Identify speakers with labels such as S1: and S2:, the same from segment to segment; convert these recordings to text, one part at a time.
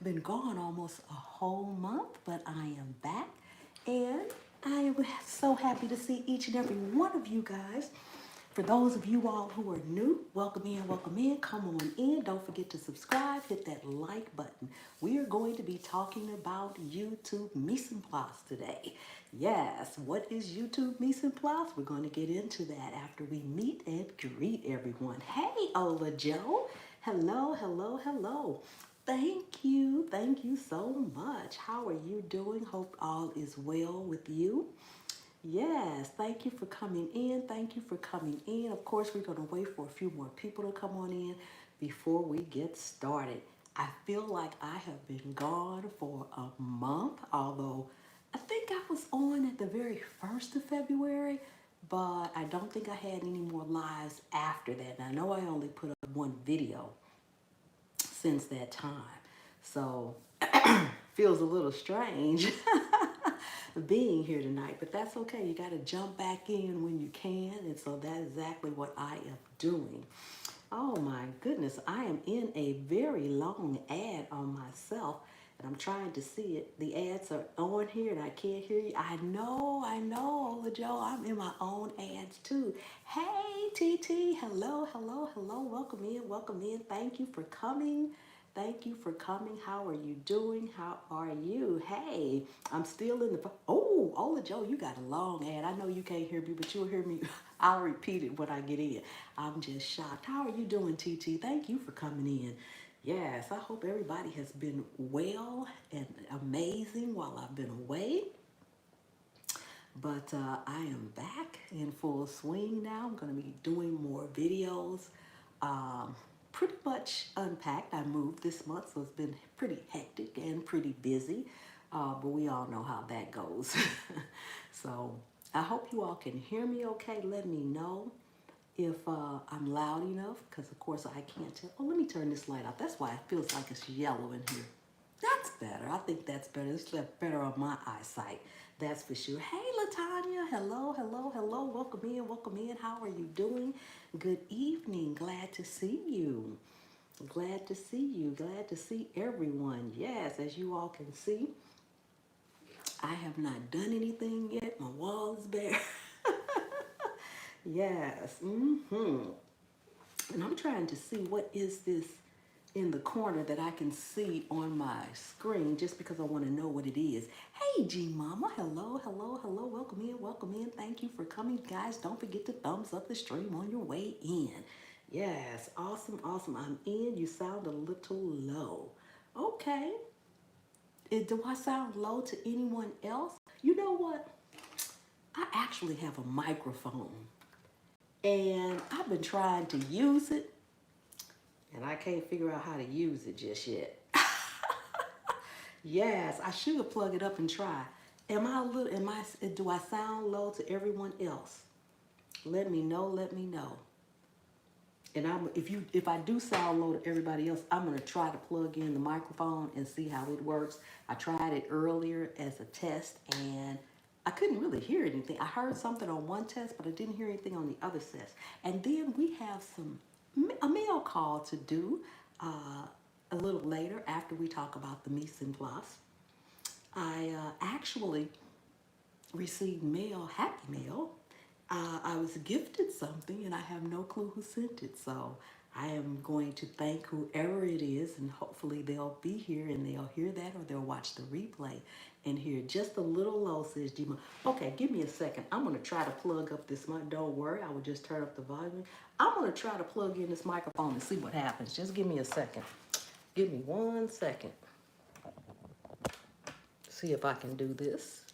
S1: Been gone almost a whole month, but I am back and I am so happy to see each and every one of you guys. For those of you all who are new, welcome in, welcome in. Come on in. Don't forget to subscribe, hit that like button. We are going to be talking about YouTube mise en place today. Yes, what is YouTube mise en place? We're going to get into that after we meet and greet everyone. Hey, Ola Joe. Hello, hello, hello. Thank you so much. How are you doing? Hope all is well with you. Yes, thank you for coming in. Thank you for coming in. Of course, we're going to wait for a few more people to come on in before we get started. I feel like I have been gone for a month, although I think I was on at the very 1st of February, but I don't think I had any more lives after that. And I know I only put up one video since that time. So feels a little strange being here tonight, but that's okay. You got to jump back in when you can. And so that's exactly what I am doing. Oh my goodness, I am in a very long ad on myself and I'm trying to see it. The ads are on here and I can't hear you. I know, Ola Joe, I'm in my own ads too. Hey, TT, hello, hello, hello. Welcome in, welcome in. Thank you for coming. Thank you for coming. How are you doing? How are you? Hey, I'm still in the. Oh, Ola Joe, you got a long ad. I know you can't hear me, but you'll hear me. I'll repeat it when I get in. I'm just shocked. How are you doing, TT? Thank you for coming in. Yes, I hope everybody has been well and amazing while I've been away. But I am back in full swing now. I'm going to be doing more videos. Um, Pretty much unpacked. I moved this month, so it's been pretty hectic and pretty busy. But we all know how that goes. So I hope you all can hear me okay. Let me know if I'm loud enough, because of course I can't tell. Oh, let me turn this light off. That's why it feels like it's yellow in here. That's better. I think that's better. It's better on my eyesight. That's for sure. Hey, Latanya. Hello, hello, hello. Welcome in, welcome in. How are you doing? Good evening. Glad to see you. Glad to see you. Glad to see everyone. Yes, as you all can see, I have not done anything yet. My wall is bare. Yes. And I'm trying to see what is this in the corner that I can see on my screen just because I want to know what it is. Hey, G Mama. Hello, hello, hello. Welcome in, welcome in. Thank you for coming. Guys, don't forget to thumbs up the stream on your way in. Yes, awesome, awesome. I'm in. You sound a little low. Okay. Do I sound low to anyone else? You know what? I actually have a microphone and I've been trying to use it and I can't figure out how to use it just yet. Yes, I should plug it up and try. Do I sound low to everyone else? Let me know, let me know. And if I do sound low to everybody else, I'm gonna try to plug in the microphone and see how it works. I tried it earlier as a test and I couldn't really hear anything. I heard something on one test, but I didn't hear anything on the other test. And then we have a mail call to do a little later after we talk about the mise en place. I actually received mail, happy mail. I was gifted something and I have no clue who sent it. So I am going to thank whoever it is and hopefully they'll be here and they'll hear that or they'll watch the replay and hear just a little low, says Gma. Okay, give me a second. I'm going to try to plug up this mic. Don't worry, I will just turn up the volume. I'm going to try to plug in this microphone and see what happens. Just give me a second. Give me 1 second. See if I can do this.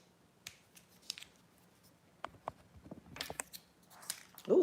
S1: Ooh.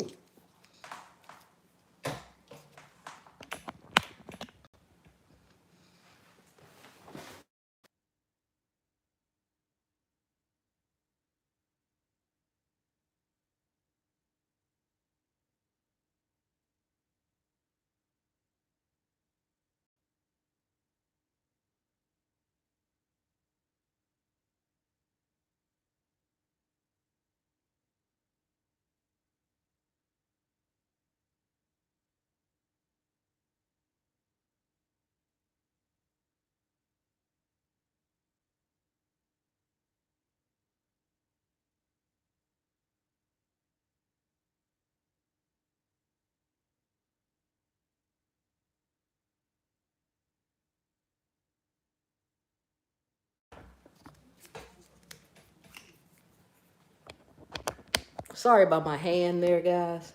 S1: Sorry about my hand there, guys.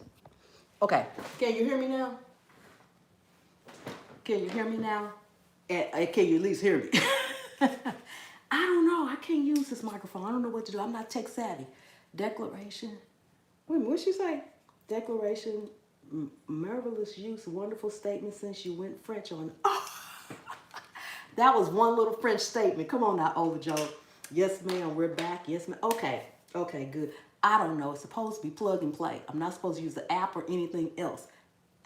S1: Okay, can you hear me now? Can you hear me now? Can you at least hear me? I don't know. I can't use this microphone. I don't know what to do. I'm not tech savvy. Declaration. Wait a minute, what'd she say? Declaration, marvelous use, wonderful statement since you went French on. Oh, that was one little French statement. Come on now, Overjoe. Yes, ma'am, we're back. Yes, ma'am. Okay, okay, good. I don't know. It's supposed to be plug and play. I'm not supposed to use the app or anything else.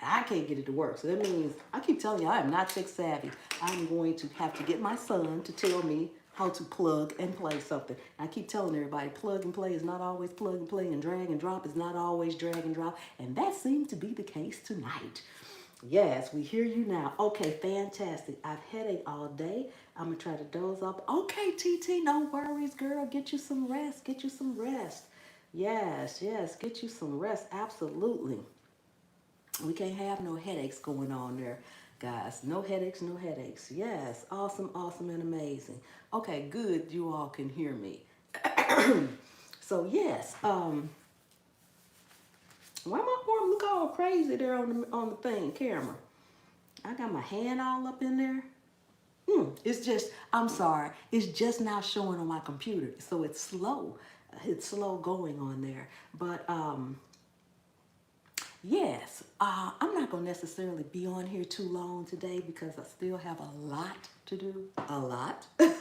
S1: I can't get it to work. So that means, I keep telling you, I am not tech savvy. I'm going to have to get my son to tell me how to plug and play something. I keep telling everybody, plug and play is not always plug and play, and drag and drop is not always drag and drop. And that seems to be the case tonight. Yes, we hear you now. Okay, fantastic. I've headache all day. I'm going to try to doze off. Okay, TT, no worries, girl. Get you some rest. Get you some rest. Yes, yes, get you some rest. Absolutely. We can't have no headaches going on there, guys. No headaches, no headaches. Yes, awesome, awesome, and amazing. Okay, good. You all can hear me. So yes, why my arm look all crazy there on the thing camera? I got my hand all up in there. It's just, I'm sorry, it's just now showing on my computer, so it's slow. It's slow going on there, but yes, I'm not going to necessarily be on here too long today because I still have a lot to do, a lot. But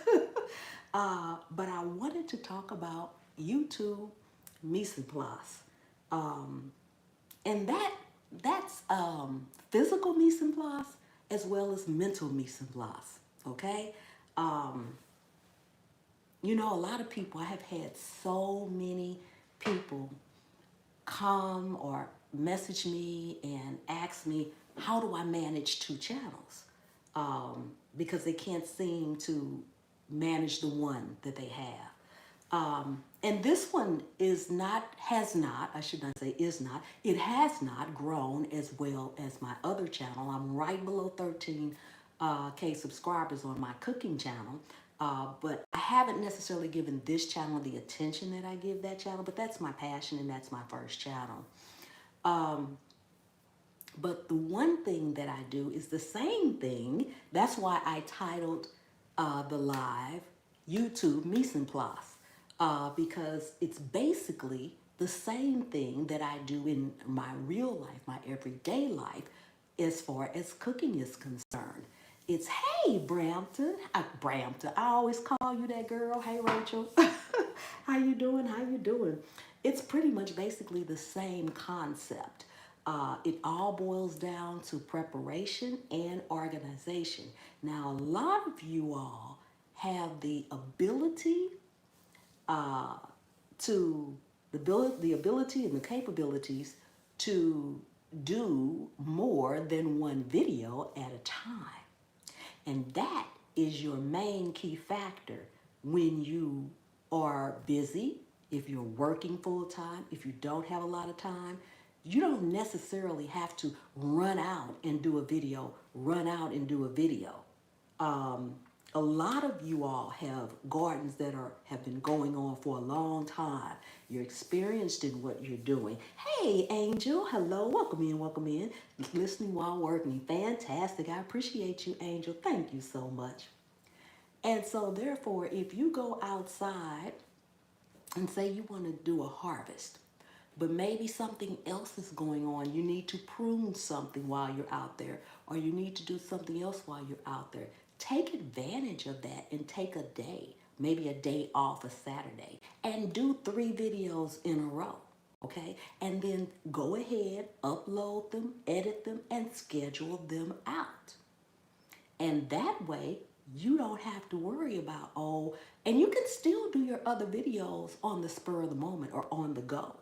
S1: I wanted to talk about YouTube mise en place. And that's physical mise en place as well as mental mise en place, okay? You know, a lot of people, I have had so many people come or message me and ask me, how do I manage two channels? Because they can't seem to manage the one that they have. And this one has not, I should not say is not, it has not grown as well as my other channel. I'm right below 13K subscribers on my cooking channel. But I haven't necessarily given this channel the attention that I give that channel, but that's my passion and that's my first channel. But the one thing that I do is the same thing. That's why I titled the live YouTube Mise en Place, because it's basically the same thing that I do in my real life, my everyday life, as far as cooking is concerned. It's, hey, Brampton. Brampton. I always call you that girl. Hey, Rachel. How you doing? How you doing? It's pretty much basically the same concept. It all boils down to preparation and organization. Now, a lot of you all have the ability the ability and the capabilities to do more than one video at a time. And that is your main key factor when you are busy, if you're working full time, if you don't have a lot of time. You don't necessarily have to run out and do a video, run out and do a video. A lot of you all have gardens that have been going on for a long time. You're experienced in what you're doing. Hey, Angel, hello, welcome in, welcome in. Listening while working, fantastic. I appreciate you, Angel. Thank you so much. And so therefore, if you go outside and say you want to do a harvest, but maybe something else is going on. You need to prune something while you're out there, or you need to do something else while you're out there. Take advantage of that and take a day, maybe a day off, a Saturday, and do 3 videos in a row, okay? And then go ahead, upload them, edit them, and schedule them out. And that way, you don't have to worry about, and you can still do your other videos on the spur of the moment or on the go.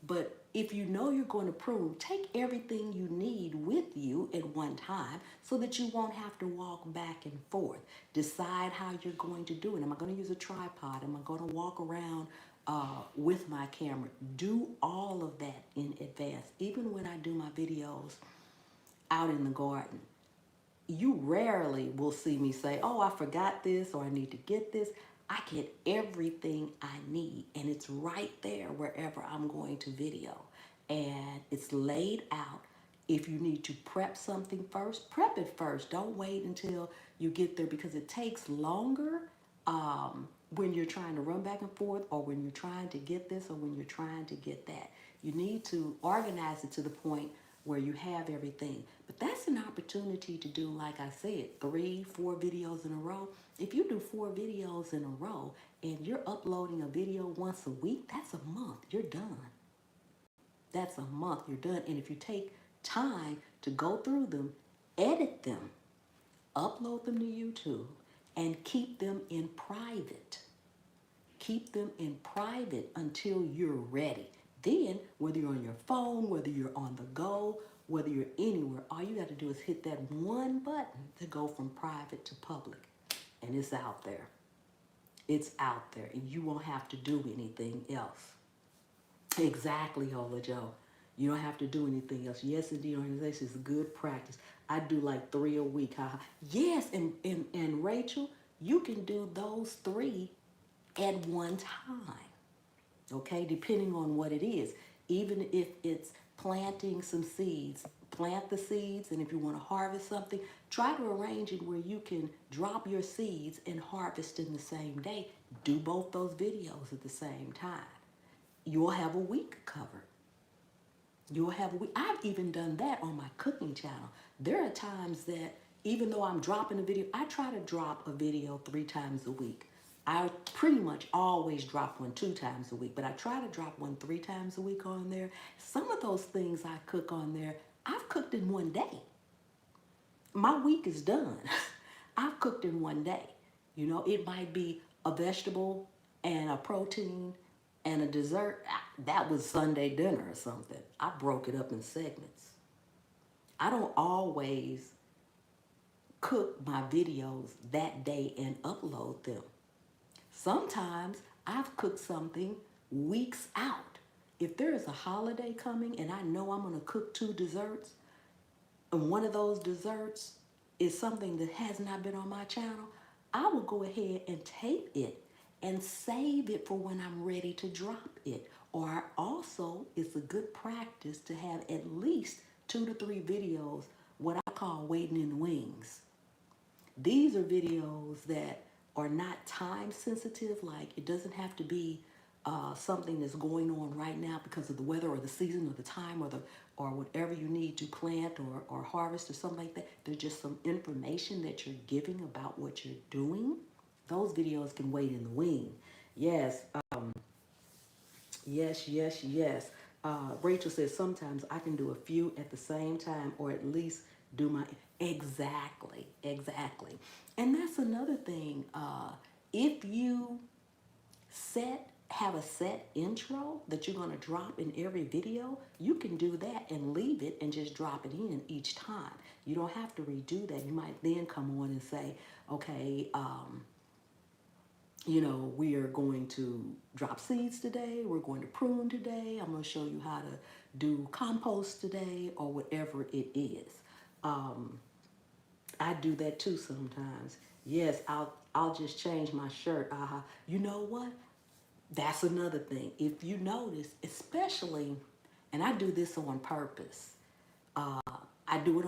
S1: But if you know you're going to prune, take everything you need with you at one time so that you won't have to walk back and forth. Decide how you're going to do it. Am I going to use a tripod? Am I going to walk around with my camera? Do all of that in advance. Even when I do my videos out in the garden, you rarely will see me say, oh, I forgot this or I need to get this. I get everything I need, and it's right there wherever I'm going to video. And it's laid out. If you need to prep something first, prep it first. Don't wait until you get there, because it takes longer when you're trying to run back and forth, or when you're trying to get this, or when you're trying to get that. You need to organize it to the point where you have everything. But that's an opportunity to do, like I said, 3-4 videos in a row. If you do 4 videos in a row and you're uploading a video once a week, that's a month. You're done. That's a month. You're done. And if you take time to go through them, edit them, upload them to YouTube, and keep them in private. Keep them in private until you're ready. Then, whether you're on your phone, whether you're on the go, whether you're anywhere, all you got to do is hit that one button to go from private to public. And it's out there. It's out there. And you won't have to do anything else. Exactly, Ola Joe. You don't have to do anything else. Yes, indeed, organization is a good practice. I do like 3 a week. Yes, and Rachel, you can do those 3 at one time. Okay, depending on what it is. Even if it's planting some seeds, plant the seeds, and if you want to harvest something, try to arrange it where you can drop your seeds and harvest in the same day. Do both those videos at the same time. You'll have a week covered. You'll have a week. I've even done that on my cooking channel. There are times that even though I'm dropping a video, I try to drop a video 3 times a week. I pretty much always drop one 2 times a week, but I try to drop one 3 times a week on there. Some of those things I cook on there, I've cooked in one day. My week is done. I've cooked in one day. You know, it might be a vegetable and a protein and a dessert. That was Sunday dinner or something. I broke it up in segments. I don't always cook my videos that day and upload them. Sometimes I've cooked something weeks out. If there is a holiday coming and I know I'm going to cook 2 desserts, and one of those desserts is something that has not been on my channel, I will go ahead and tape it and save it for when I'm ready to drop it. Or also, it's a good practice to have at least 2 to 3 videos, what I call waiting in the wings. These are videos that are not time sensitive, like it doesn't have to be something that's going on right now because of the weather or the season or the time or whatever you need to plant or harvest or something like that. There's just some information that you're giving about what you're doing. Those videos can wait in the wing. Yes, yes. Rachel says sometimes I can do a few at the same time, or at least do my exactly. And that's another thing. If you have a set intro that you're going to drop in every video, you can do that and leave it and just drop it in each time. You don't have to redo that. You might then come on and say, okay, you know, we are going to drop seeds today. We're going to prune today. I'm going to show you how to do compost today, or whatever it is. I do that too sometimes. Yes, I'll just change my shirt. You know what? That's another thing. If you notice, especially, and I do this on purpose. I do it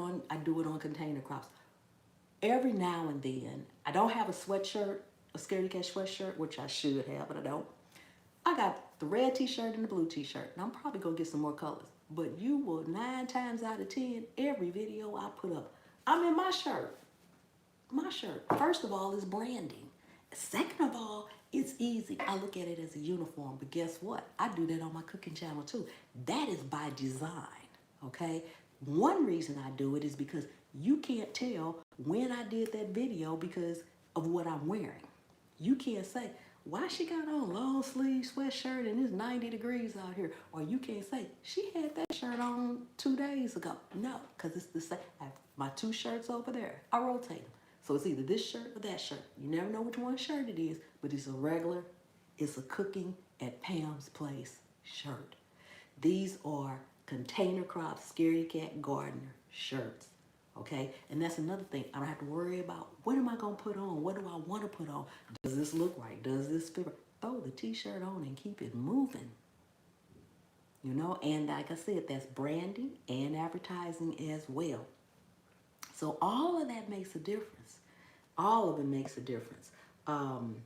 S1: on container crops. Every now and then, I don't have a sweatshirt, a Scaredy Cat sweatshirt, which I should have, but I don't. I got the red t-shirt and the blue t-shirt, and I'm probably gonna get some more colors. But you will 9 times out of 10, every video I put up, I'm in my shirt. My shirt. First of all, is branding. Second of all, it's easy. I look at it as a uniform, but guess what? I do that on my cooking channel too. That is by design, okay? One reason I do it is because you can't tell when I did that video because of what I'm wearing. You can't say, why she got on long sleeve sweatshirt and it's 90 degrees out here? Or you can't say, she had that shirt on 2 days ago. No, because it's the same. I have my 2 shirts over there. I rotate them. So it's either this shirt or that shirt. You never know which one shirt it is, but it's a regular, it's a cooking at Pam's Place shirt. These are container crop Scaredy Cat Gardener shirts. Okay, and that's another thing. I don't have to worry about what am I gonna put on? What do I want to put on? Does this look right? Does this fit right? Throw the t-shirt on and keep it moving. You know, and like I said, that's branding and advertising as well. So all of that makes a difference. All of it makes a difference. Um,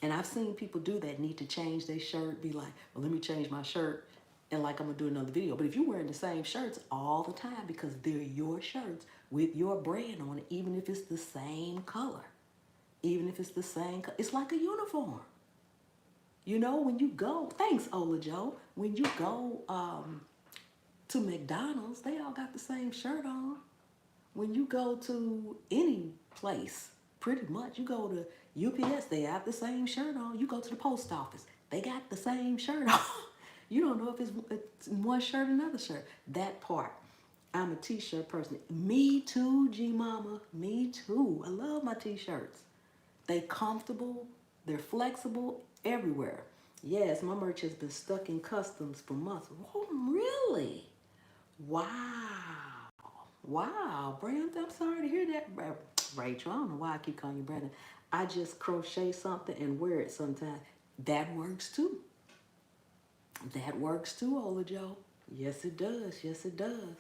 S1: and I've seen people do that, need to change their shirt, be like, well, let me change my shirt. And like I'm gonna do another video. But if you're wearing the same shirts all the time because they're your shirts with your brand on it, even if it's the same color, even if it's the same, it's like a uniform. You know, when you go, thanks, Ola Joe, when you go to McDonald's, they all got the same shirt on. When you go to any place, pretty much, you go to UPS, they have the same shirt on. You go to the post office, they got the same shirt on. You don't know if it's one shirt or another shirt. That part. I'm a t-shirt person. Me too, G Mama. Me too. I love my t-shirts. They comfortable, they're flexible everywhere. Yes, my merch has been stuck in customs for months. Oh, really? Wow. Wow, Brandon, I'm sorry to hear that. Rachel, I don't know why I keep calling you Brandon. I just crochet something and wear it sometimes. That works too. That works too, Ola Joe. Yes, it does. Yes, it does.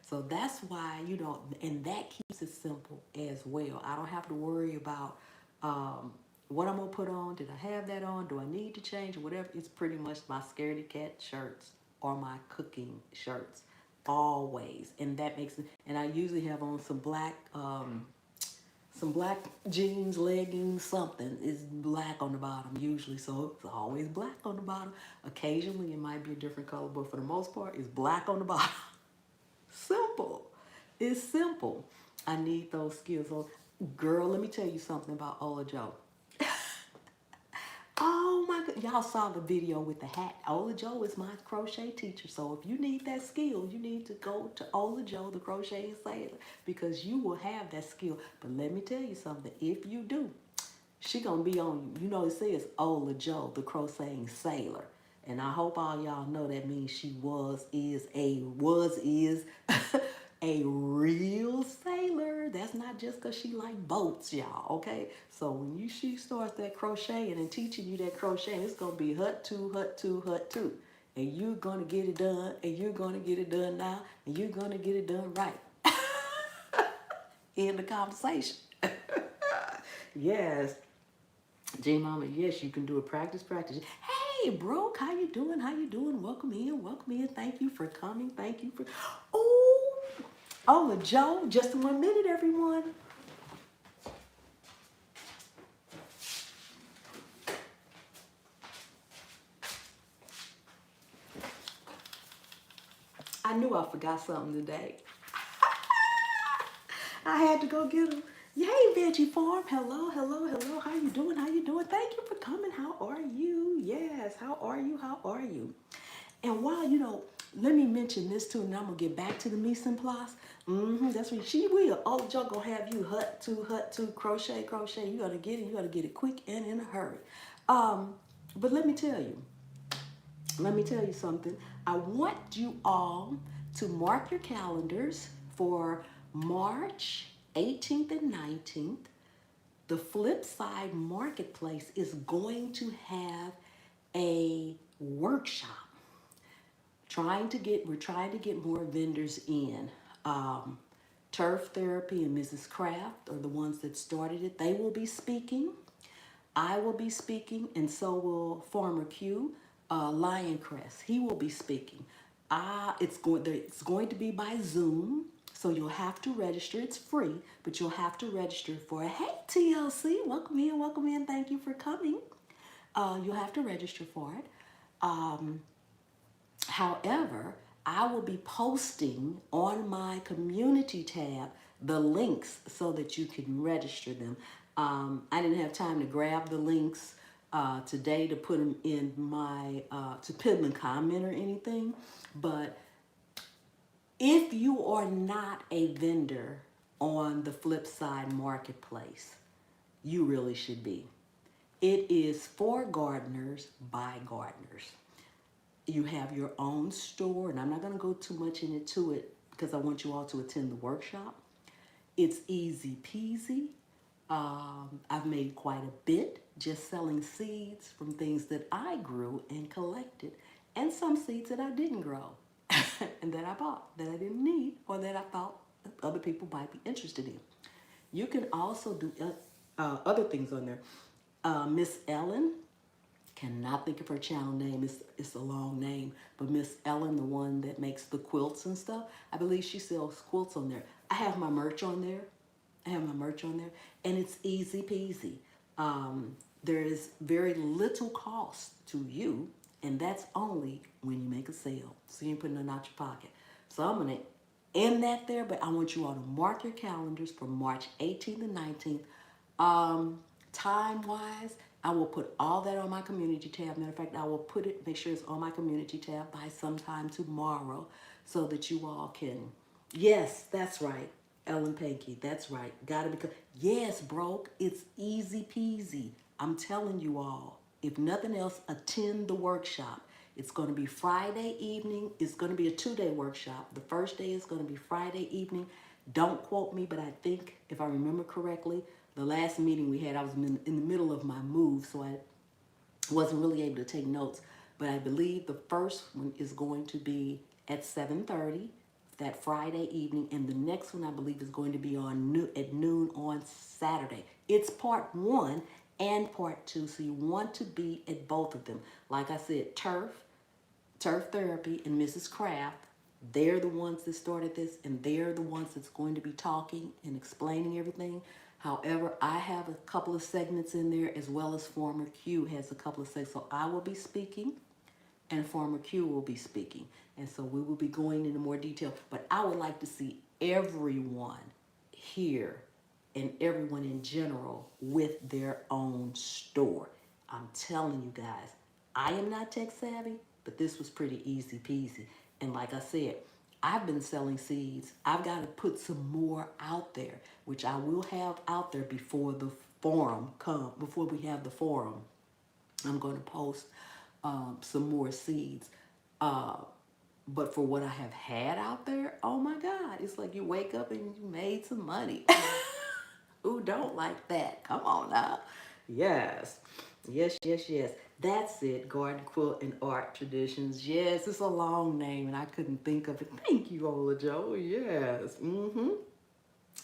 S1: So that's why, you know, and that keeps it simple as well. I don't have to worry about what I'm going to put on. Did I have that on? Do I need to change or whatever? It's pretty much my Scaredy Cat shirts or my cooking shirts always. And that makes it, and I usually have on some black jeans, leggings, something. It's black on the bottom usually, so it's always black on the bottom. Occasionally it might be a different color, but for the most part, it's black on the bottom. Simple. It's simple. I need those skills. So, girl, let me tell you something about Ola Joe. Oh my God. Y'all saw the video with the hat. Ola Joe is my crochet teacher. So if you need that skill, you need to go to Ola Joe, the crocheting sailor, because you will have that skill. But let me tell you something. If you do, she gonna be on you. You know, it says Ola Joe, the crocheting sailor. And I hope all y'all know that means she is a real sailor. That's not just because she like boats, y'all, okay? So when she starts that crocheting and teaching you that crocheting, it's going to be hut two, hut two, hut two. And you're going to get it done, and you're going to get it done now, and you're going to get it done right. In the conversation. Yes. J Mama, yes, you can do it. Practice, practice. Hey, Brooke, how you doing? How you doing? Welcome in, welcome in. Thank you for coming. Thank you for... Oh, Joe, just 1 minute, everyone. I knew I forgot something today. I had to go get them. Yay, Veggie Farm. Hello, hello, hello. How you doing? How you doing? Thank you for coming. How are you? Yes, how are you? How are you? And while, you know, let me mention this too, and I'm going to get back to the mise en place. That's what she will. Oh, Joe going to have you hut two, crochet, crochet. You got to get it. You got to get it quick and in a hurry. But let me tell you something. I want you all to mark your calendars for March 18th and 19th. The Flip Side Marketplace is going to have a workshop. We're trying to get more vendors in. Turf Therapy and Mrs. Craft are the ones that started it. They will be speaking. I will be speaking, and so will Farmer Q, Lioncrest. He will be speaking. It's going to be by Zoom, so you'll have to register. It's free, but you'll have to register for it. Hey, TLC, welcome in, welcome in. Thank you for coming. You'll have to register for it. However, I will be posting on my community tab the links so that you can register them. I didn't have time to grab the links today to put them in my, to put them in comment or anything. But if you are not a vendor on the Flip Side Marketplace, you really should be. It is for gardeners by gardeners. You have your own store, and I'm not going to go too much into it because I want you all to attend the workshop. It's easy peasy. I've made quite a bit just selling seeds from things that I grew and collected, and some seeds that I didn't grow and that I bought that I didn't need or that I thought other people might be interested in. You can also do other things on there. Miss Ellen, cannot think of her channel name. It's a long name, but Miss Ellen, the one that makes the quilts and stuff, I believe she sells quilts on there. I have my merch on there. And it's easy peasy. There is very little cost to you, and that's only when you make a sale. So you ain't putting nothing out your pocket. So I'm gonna end that there, but I want you all to mark your calendars for March 18th and 19th. Time-wise, I will put all that on my community tab. Matter of fact, I will put it, make sure it's on my community tab by sometime tomorrow so that you all can, yes, that's right, Ellen Panky, that's right. Gotta be, yes, broke, it's easy peasy. I'm telling you all, if nothing else, attend the workshop. It's going to be Friday evening. It's going to be a 2-day workshop. The first day is going to be Friday evening. Don't quote me, but I think, if I remember correctly, the last meeting we had, I was in the middle of my move, so I wasn't really able to take notes. But I believe the first one is going to be at 7:30 that Friday evening, and the next one I believe is going to be at noon on Saturday. It's part 1 and part 2, so you want to be at both of them. Like I said, Turf Therapy, and Mrs. Kraft, they're the ones that started this, and they're the ones that's going to be talking and explaining everything. However, I have a couple of segments in there, as well as Former Q has a couple of segments. So I will be speaking, and Former Q will be speaking. And so we will be going into more detail. But I would like to see everyone here and everyone in general with their own store. I'm telling you guys, I am not tech savvy, but this was pretty easy peasy. And like I said, I've been selling seeds. I've got to put some more out there, which I will have out there before the forum before we have the forum. I'm going to post some more seeds. But for what I have had out there, oh my God, it's like you wake up and you made some money. Who don't like that? Come on now. Yes. Yes. That's it. Garden Quilt and Art Traditions. Yes, it's a long name and I couldn't think of it. Thank you, Ola Joe. Yes.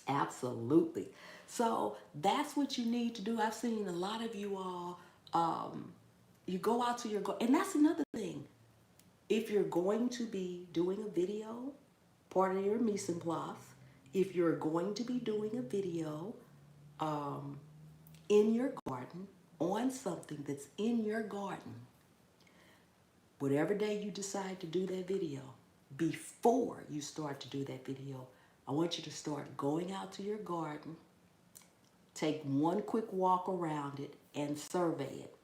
S1: Absolutely. So that's what you need to do. I've seen a lot of you all, you go out to your, and that's another thing. If you're going to be doing a video, part of your mise en place, if you're going to be doing a video in your garden on something that's in your garden, whatever day you decide to do that video, before you start to do that video, I want you to start going out to your garden, take one quick walk around it, and survey it.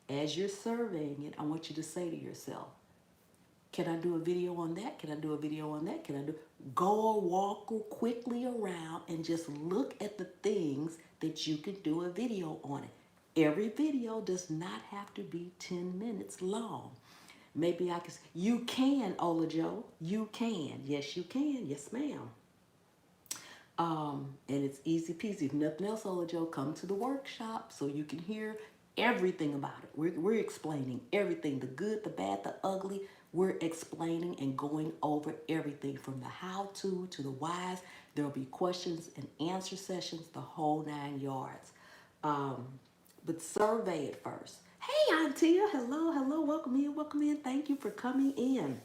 S1: As you're surveying it, I want you to say to yourself, can I do a video on that? Can I do a video on that? Can I do? Go walk quickly around and just look at the things that you can do a video on it. Every video does not have to be 10 minutes long. Maybe I can, you can, Ola Joe, you can. Yes, you can. Yes, ma'am. And it's easy peasy. If nothing else, Ola Joe, come to the workshop so you can hear everything about it. We're explaining everything, the good, the bad, the ugly. We're explaining and going over everything from the how-to the whys. There'll be questions and answer sessions, the whole 9 yards. But survey it first. Hey, Auntia, hello, welcome in. Thank you for coming in.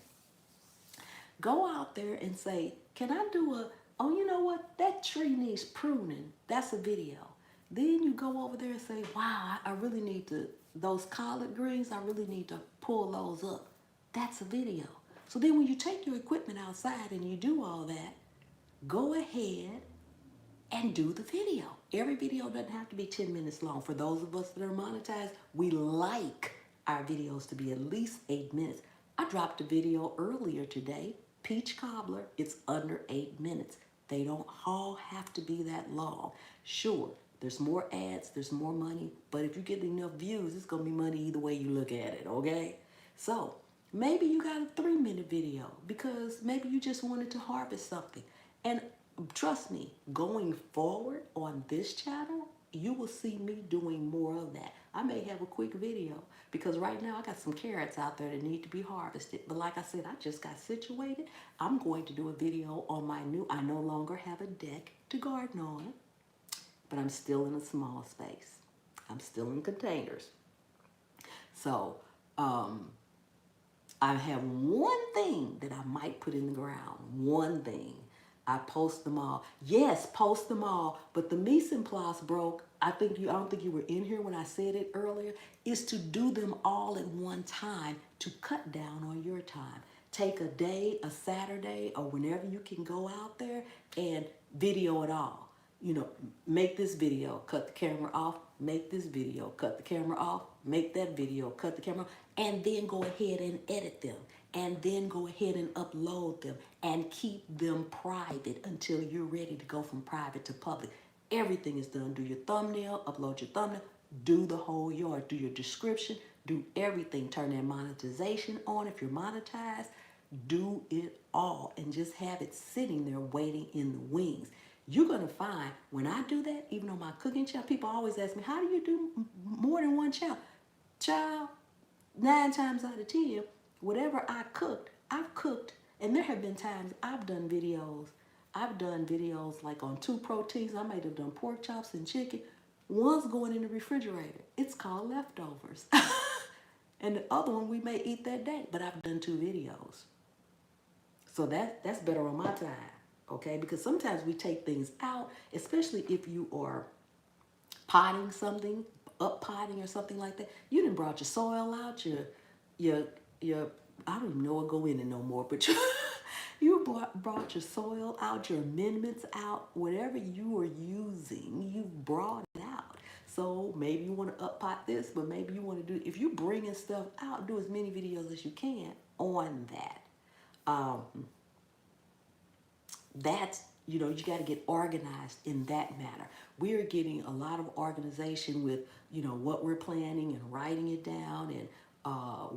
S1: Go out there and say, can I do oh, you know what? That tree needs pruning. That's a video. Then you go over there and say, wow, I really need those collard greens, I really need to pull those up. That's a video. So then when you take your equipment outside and you do all that, go ahead and do the video. Every video doesn't have to be 10 minutes long. For those of us that are monetized, we like our videos to be at least 8 minutes. I dropped a video earlier today, Peach Cobbler. It's under 8 minutes. They don't all have to be that long. Sure, there's more ads, there's more money, but if you get enough views, it's gonna be money either way you look at it, okay? So maybe you got a 3-minute video because maybe you just wanted to harvest something. And trust me, going forward on this channel, you will see me doing more of that. I may have a quick video because right now I got some carrots out there that need to be harvested. But like I said, I just got situated. I'm going to do a video on my new, I no longer have a deck to garden on, but I'm still in a small space. I'm still in containers. So, I have one thing that I might put in the ground. One thing. I post them all. Yes, post them all. But the mise en place broke. I don't think you were in here when I said it earlier. Is to do them all at one time to cut down on your time. Take a day, a Saturday, or whenever you can go out there and video it all. You know, make this video, cut the camera off, make this video, cut the camera off, make that video, cut the camera off, and then go ahead and edit them, and then go ahead and upload them, and keep them private until you're ready to go from private to public. Everything is done. Do your thumbnail, upload your thumbnail, do the whole yard, do your description, do everything. Turn that monetization on if you're monetized. Do it all and just have it sitting there waiting in the wings. You're going to find when I do that, even on my cooking channel, people always ask me, how do you do more than one channel? Child, 9 times out of 10, whatever I've cooked. And there have been times I've done videos. I've done videos like on 2 proteins. I might have done pork chops and chicken. One's going in the refrigerator. It's called leftovers. And the other one we may eat that day. But I've done 2 videos. So that's better on my time. Okay, because sometimes we take things out, especially if you are potting something, up potting or something like that. You done brought your soil out, your I don't even know what go in it no more, but you brought your soil out, your amendments out, whatever you are using, you brought it out. So maybe you want to up pot this, but maybe you want to do, if you're bringing stuff out, do as many videos as you can on that. That's, you got to get organized in that manner. We're getting a lot of organization with, what we're planning and writing it down and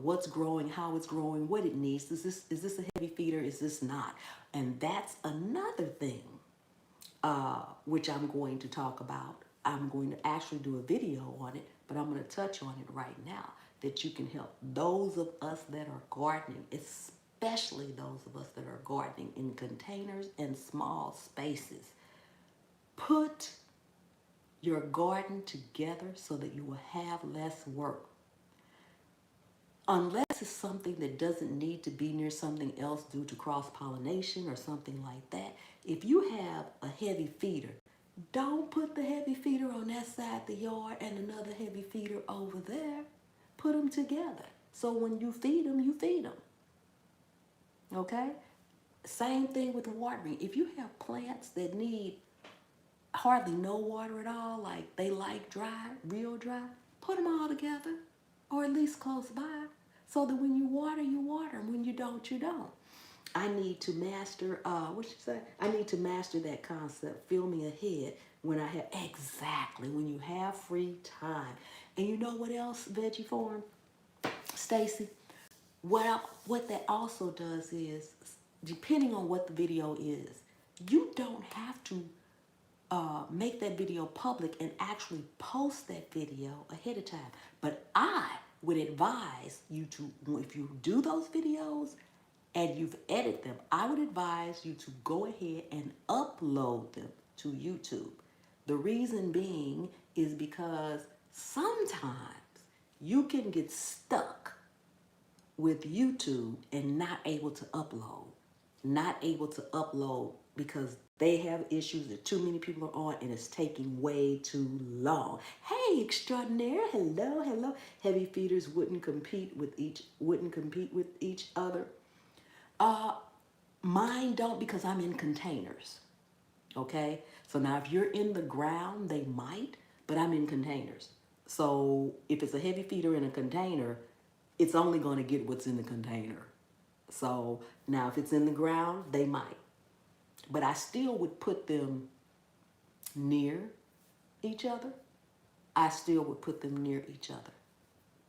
S1: what's growing, how it's growing, what it needs. Is this a heavy feeder? Is this not? And that's another thing which I'm going to talk about. I'm going to actually do a video on it, but I'm going to touch on it right now that you can help those of us that are gardening, especially those of us that are gardening in containers and small spaces. Put your garden together so that you will have less work. Unless it's something that doesn't need to be near something else due to cross-pollination or something like that. If you have a heavy feeder, don't put the heavy feeder on that side of the yard and another heavy feeder over there. Put them together. So when you feed them, you feed them. Okay? Same thing with watering. If you have plants that need hardly no water at all, like they like dry, real dry, put them all together or at least close by so that when you water, and when you don't, you don't. I need to master, I need to master that concept, filming ahead when I have, exactly, when you have free time. And you know what else, Veggie Form, Stacy? What that also does is, depending on what the video is, you don't have to make that video public and actually post that video ahead of time. But I would advise you to, if you do those videos and you've edited them, I would advise you to go ahead and upload them to YouTube. The reason being is because sometimes you can get stuck with YouTube and not able to upload. Not able to upload because they have issues that too many people are on and it's taking way too long. Hey, extraordinaire, hello, hello. Heavy feeders wouldn't compete with each other. Mine don't, because I'm in containers. Okay? So now if you're in the ground, they might, but I'm in containers. So if it's a heavy feeder in a container, it's only going to get what's in the container. So now if it's in the ground, they might. But I still would put them near each other. I still would put them near each other.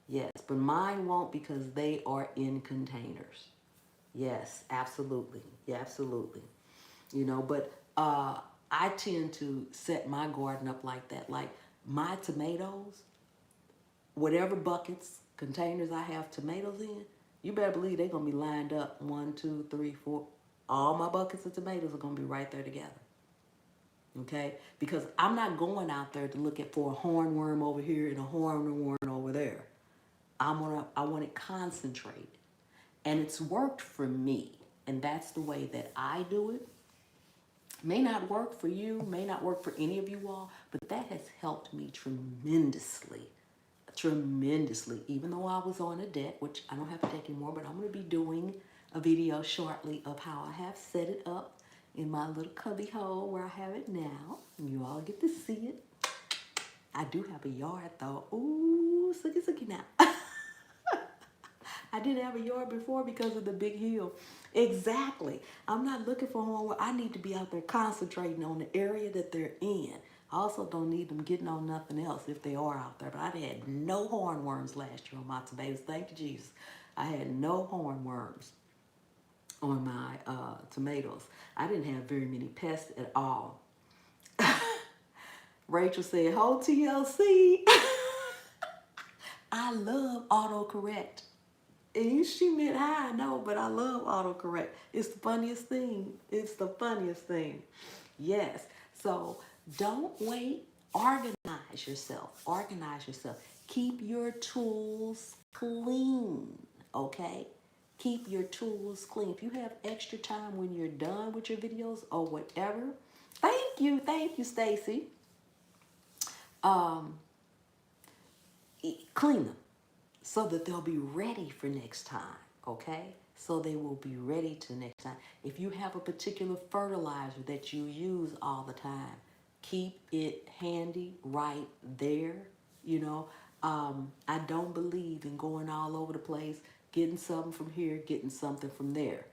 S1: Yes, but mine won't because they are in containers. Yes, absolutely. Yeah, absolutely. But I tend to set my garden up like that. Like my tomatoes, whatever buckets, containers I have tomatoes in, you better believe they're going to be lined up. 1, 2, 3, 4. All my buckets of tomatoes are going to be right there together. Okay? Because I'm not going out there to look for a hornworm over here and a hornworm over there. I want it concentrated. And it's worked for me. And that's the way that I do it. May not work for you, may not work for any of you all, but that has helped me tremendously. Tremendously. Even though I was on a deck, which I don't have to take anymore, but I'm going to be doing a video shortly of how I have set it up in my little cubby hole where I have it now. And you all get to see it. I do have a yard though. Ooh, sucky now. I didn't have a yard before because of the big hill. Exactly. I'm not looking for one where I need to be out there concentrating on the area that they're in. I also don't need them getting on nothing else if they are out there. But I had no hornworms last year on my tomatoes. Thank you, Jesus. I had no hornworms on my tomatoes. I didn't have very many pests at all. Rachel said, "Hold TLC." I love autocorrect. And she meant hi, I know, but I love autocorrect. It's the funniest thing. It's the funniest thing. Yes. So don't wait. Organize yourself. Organize yourself. Keep your tools clean. Okay? Keep your tools clean. If you have extra time when you're done with your videos or whatever, thank you, Stacy. Clean them so that they'll be ready for next time, okay? So they will be ready to next time. If you have a particular fertilizer that you use all the time, keep it handy right there, you know. I don't believe in going all over the place, getting something from here, getting something from there.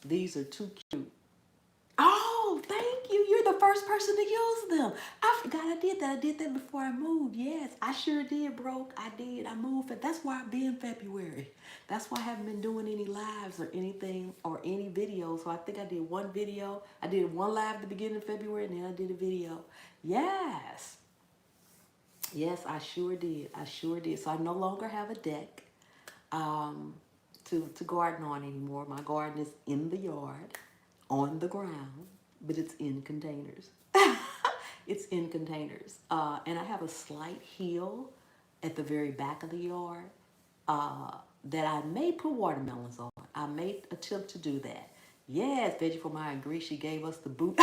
S1: These are too cute. Oh, thank you. You're the first person to use them. I forgot I did that. I did that before I moved. Yes, I sure did, bro. I did. I moved. That's why I've been February. That's why I haven't been doing any lives or anything or any videos. So I think I did one video. I did one live at the beginning of February and then I did a video. Yes. Yes, I sure did. I sure did. So I no longer have a deck to garden on anymore. My garden is in the yard, on the ground, but it's in containers. It's in containers. And I have a slight hill at the very back of the yard that I may put watermelons on. I may attempt to do that. Yes, Veggie for my agree. She gave us the boot.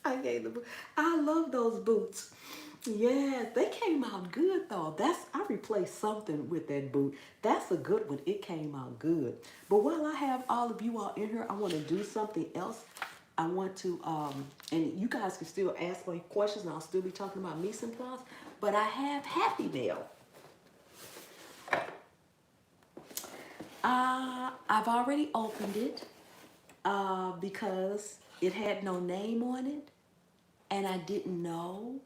S1: I gave the boot. I love those boots. Yeah, they came out good though. I replaced something with that boot. That's a good one. It came out good. But while I have all of you all in here, I want to do something else. I want to, and you guys can still ask me questions and I'll still be talking about Mise en place, but I have Happy Mail. I've already opened it because it had no name on it and I didn't know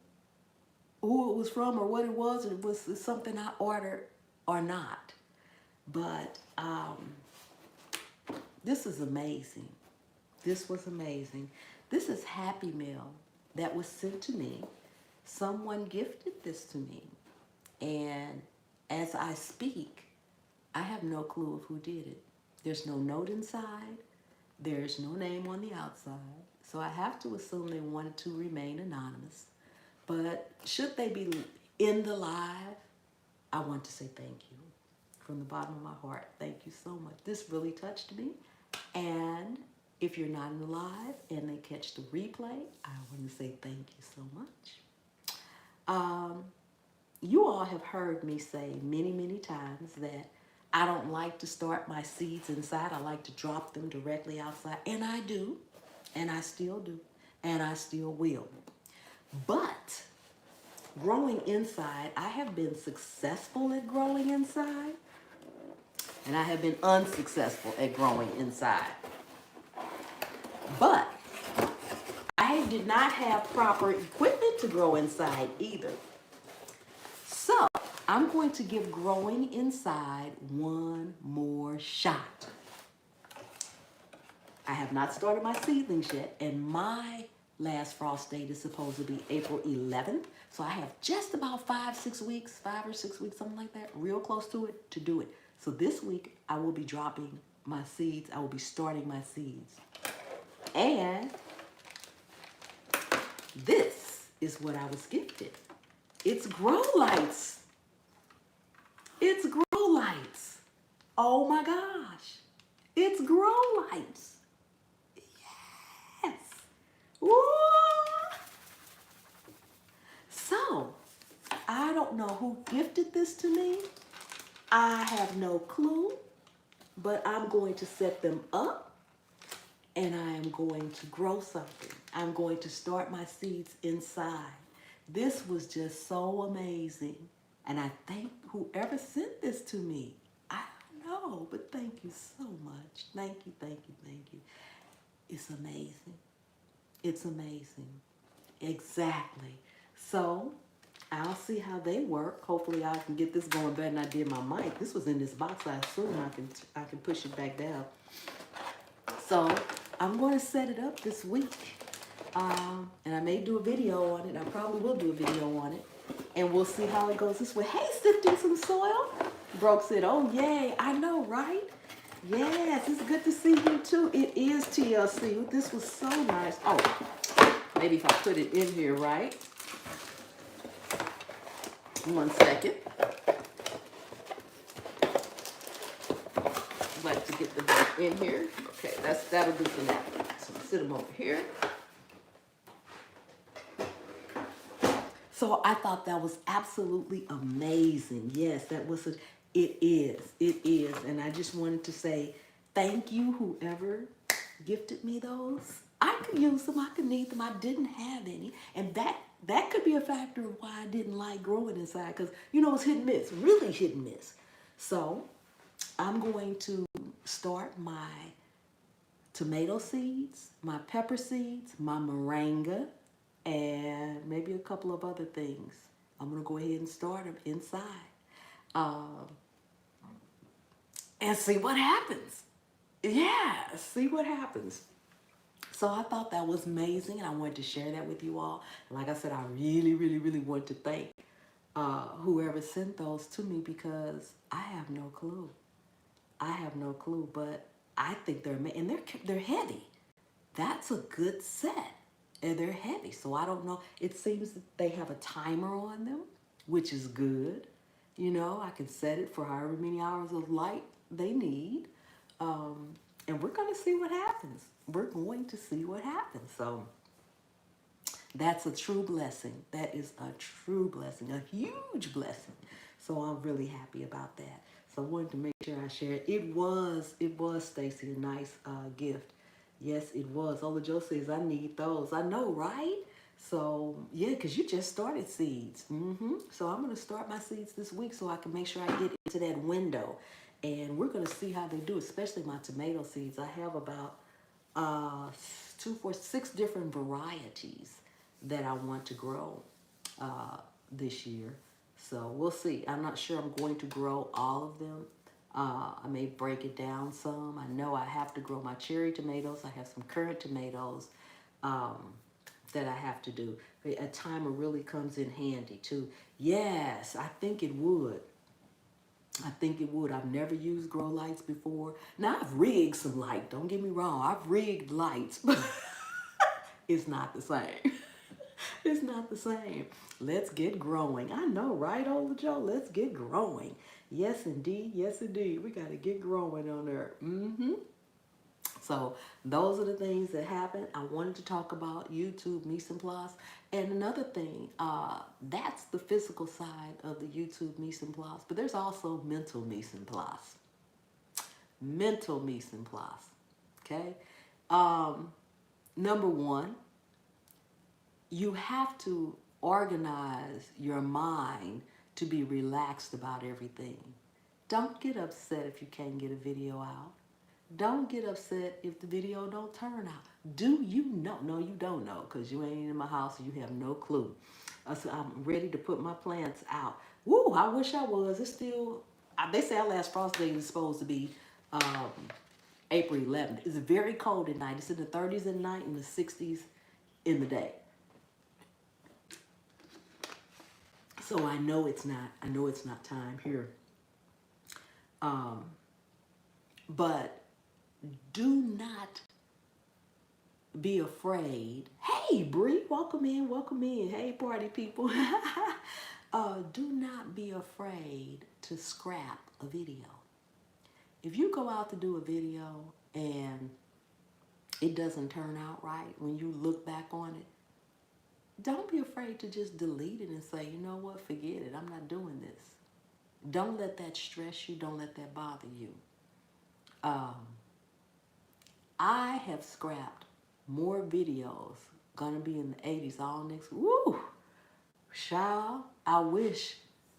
S1: who it was from or what it was, and it was something I ordered or not. But this is amazing. This was amazing. This is Happy Mail that was sent to me. Someone gifted this to me. And as I speak, I have no clue of who did it. There's no note inside. There's no name on the outside. So I have to assume they wanted to remain anonymous. But should they be in the live, I want to say thank you. From the bottom of my heart, thank you so much. This really touched me. And if you're not in the live and they catch the replay, I want to say thank you so much. You all have heard me say many, many times that I don't like to start my seeds inside. I like to drop them directly outside. And I do. And I still do. And I still will. But growing inside, I have been successful at growing inside, and I have been unsuccessful at growing inside. But I did not have proper equipment to grow inside either. So I'm going to give growing inside one more shot. I have not started my seedlings yet, and my last frost date is supposed to be April 11th. So I have just about 5 or 6 weeks, something like that, real close to it, to do it. So this week, I will be dropping my seeds. I will be starting my seeds. And this is what I was gifted. It's grow lights. It's grow lights. Oh my gosh. It's grow lights. Yes. Woo! So, I don't know who gifted this to me. I have no clue, but I'm going to set them up and I am going to grow something. I'm going to start my seeds inside. This was just so amazing. And I thank whoever sent this to me. I don't know, but thank you so much. Thank you, thank you, thank you. It's amazing. It's amazing. Exactly. So I'll see how they work. Hopefully I can get this going better than I did my mic. This was in this box. I assume I can push it back down. So I'm going to set it up this week. And I may do a video on it. I probably will do a video on it. And we'll see how it goes this way. Hey, sifting some soil. Broke said, oh, yay. I know, right? Yes, it's good to see you, too. It is TLC. This was so nice. Oh, maybe if I put it in here, right? 1 second. I'd like to get them in here. Okay, that'll do for now. So I'm sit them over here. So I thought that was absolutely amazing. Yes, that was it is. And I just wanted to say thank you, whoever gifted me those. I could use them, I could need them. I didn't have any. And that could be a factor of why I didn't like growing inside, because it's hit and miss, really hit and miss. So I'm going to start my tomato seeds, my pepper seeds, my moringa, and maybe a couple of other things. I'm going to go ahead and start them inside and see what happens. Yeah, see what happens. So I thought that was amazing, and I wanted to share that with you all. And like I said, I really, really, really want to thank whoever sent those to me, because I have no clue. I have no clue, but I think they're heavy. That's a good set. And they're heavy, so I don't know. It seems that they have a timer on them, which is good. I can set it for however many hours of light they need. And we're going to see what happens. We're going to see what happens. So that's a true blessing. That is a true blessing, a huge blessing. So I'm really happy about that. So I wanted to make sure I shared. It was Stacy, a nice gift. Yes, it was. Ola Joe says, I need those. I know, right? So, yeah, because you just started seeds. So I'm going to start my seeds this week so I can make sure I get into that window. And we're going to see how they do, especially my tomato seeds. I have about 6 different varieties that I want to grow this year. So we'll see. I'm not sure I'm going to grow all of them. I may break it down some. I know I have to grow my cherry tomatoes. I have some currant tomatoes that I have to do. A timer really comes in handy too. Yes, I think it would. I think it would. I've never used grow lights before. Now, I've rigged some light. Don't get me wrong. I've rigged lights, but it's not the same. It's not the same. Let's get growing. I know, right, Ola Joe? Let's get growing. Yes, indeed. Yes, indeed. We got to get growing on there. So those are the things that happen. I wanted to talk about YouTube Mise en place. And another thing, that's the physical side of the YouTube Mise en place. But there's also mental Mise en place. Mental Mise en place. Okay? Number one, you have to organize your mind to be relaxed about everything. Don't get upset if you can't get a video out. Don't get upset if the video don't turn out. Do you know? No, you don't know, because you ain't in my house and you have no clue. So I'm ready to put my plants out. Woo, I wish I was. It's still, they say our last frost date is supposed to be April 11th. It's very cold at night. It's in the 30s at night and the 60s in the day. So I know it's not time here. But do not be afraid. Hey, Bree, welcome in, welcome in. Hey, party people. Do not be afraid to scrap a video. If you go out to do a video and it doesn't turn out right, when you look back on it, don't be afraid to just delete it and say, you know what, forget it. I'm not doing this. Don't let that stress you. Don't let that bother you. I have scrapped more videos, gonna be in the 80s all next, woo, child, I wish,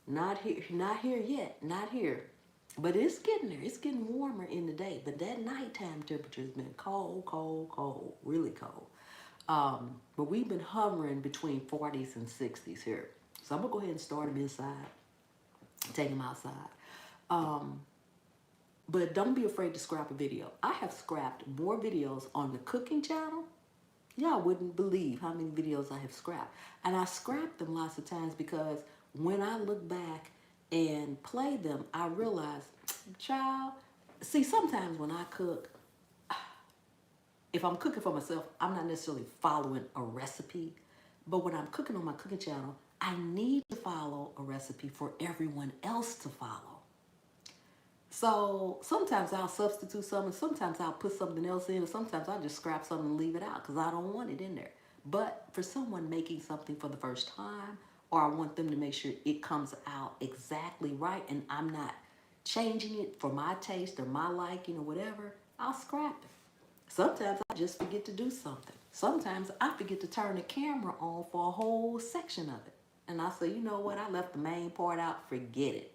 S1: not here yet, not here. But it's getting there. It's getting warmer in the day. But that nighttime temperature has been cold, cold, cold, really cold. But we've been hovering between 40s and 60s here. So I'm going to go ahead and start them inside, take them outside. But don't be afraid to scrap a video. I have scrapped more videos on the cooking channel. Y'all wouldn't believe how many videos I have scrapped. And I scrapped them lots of times because when I look back and play them, I realize, child, see, sometimes when I cook, if I'm cooking for myself, I'm not necessarily following a recipe. But when I'm cooking on my cooking channel, I need to follow a recipe for everyone else to follow. So sometimes I'll substitute something, sometimes I'll put something else in, and sometimes I'll just scrap something and leave it out because I don't want it in there. But for someone making something for the first time, or I want them to make sure it comes out exactly right and I'm not changing it for my taste or my liking or whatever, I'll scrap it. Sometimes I just forget to do something. Sometimes I forget to turn the camera on for a whole section of it. And I say, you know what, I left the main part out, forget it.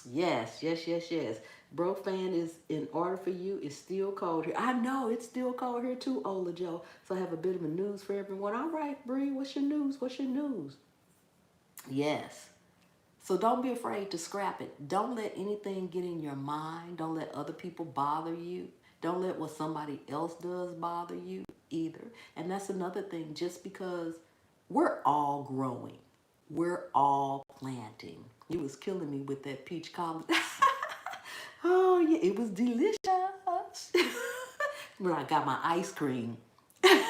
S1: Yes, yes, yes, yes. Bro fan is in order for you. It's still cold here. I know it's still cold here too, Ola Joe. So I have a bit of a news for everyone. All right, Bree, what's your news? What's your news? Yes. So don't be afraid to scrap it. Don't let anything get in your mind. Don't let other people bother you. Don't let what somebody else does bother you either. And that's another thing, just because we're all growing. We're all planting. You was killing me with that peach cobbler. Oh, yeah, it was delicious. When I got my ice cream. Hey,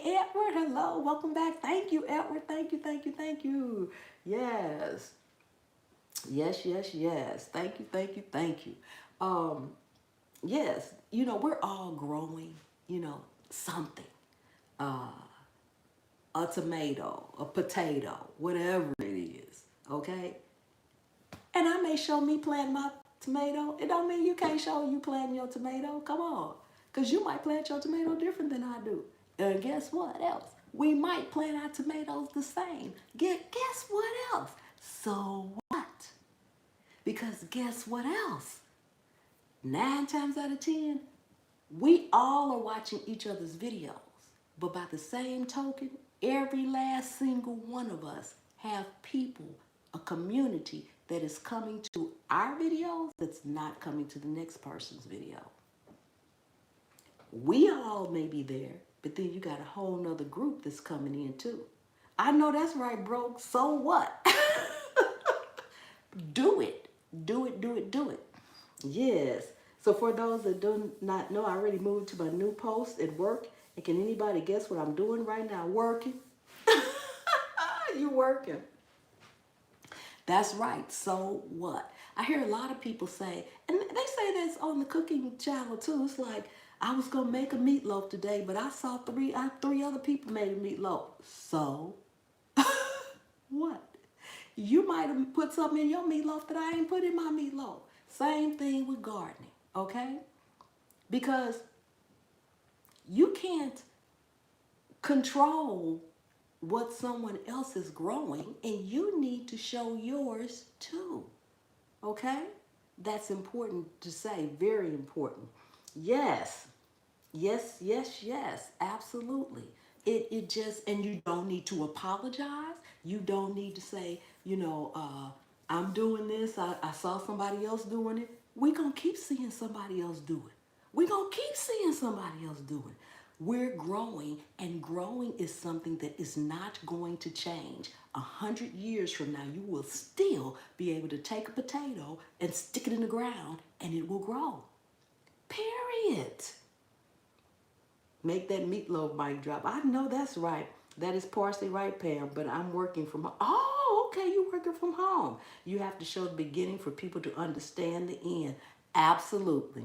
S1: Edward, hello, welcome back. Thank you, Edward. Thank you, thank you, thank you. Yes. Yes, yes, yes. Thank you, thank you, thank you. Yes, you know, we're all growing, you know, something. A tomato, a potato, whatever it is, okay? And I may show me planting my tomato. It don't mean you can't show you planting your tomato. Come on. Because you might plant your tomato different than I do. And guess what else? We might plant our tomatoes the same. Guess what else? So what? Because guess what else? 9 times out of 10, we all are watching each other's videos. But by the same token, every last single one of us have people, a community that is coming to our videos that's not coming to the next person's video. We all may be there, but then you got a whole nother group that's coming in too. I know that's right, bro. So what? Do it. Do it, do it, do it. Yes. So for those that do not know, I already moved to my new post at work. And can anybody guess what I'm doing right now? Working. You working. That's right. So what? I hear a lot of people say, and they say this on the cooking channel too. It's like, I was going to make a meatloaf today, but I saw three other people made a meatloaf. So what? You might have put something in your meatloaf that I ain't put in my meatloaf. Same thing with gardening, okay? Because you can't control what someone else is growing, and you need to show yours too, okay? That's important to say, very important. Yes, yes, yes, yes, absolutely. It just, and you don't need to apologize. You don't need to say, you know, I'm doing this. I saw somebody else doing it. we're going to keep seeing somebody else do it. We're going to keep seeing somebody else do it. We're growing, and growing is something that is not going to change. 100 years from now, you will still be able to take a potato and stick it in the ground, and it will grow. Period. Make that meatloaf mic drop. I know that's right. That is partially right, Pam, but I'm working from home. Oh, okay, you're working from home. You have to show the beginning for people to understand the end. Absolutely.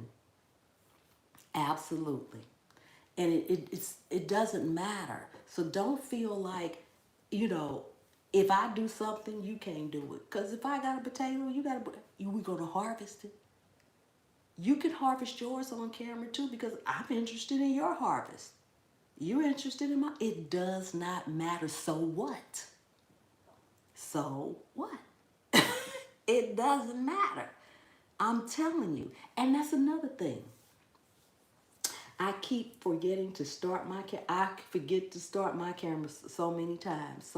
S1: Absolutely. And it doesn't matter. So don't feel like, if I do something, you can't do it. Because if I got a potato, we're going to harvest it. You can harvest yours on camera too, because I'm interested in your harvest. You're interested in mine. It does not matter. So what? So what? It doesn't matter. I'm telling you. And that's another thing. I keep forgetting to start my camera. I forget to start my camera so many times.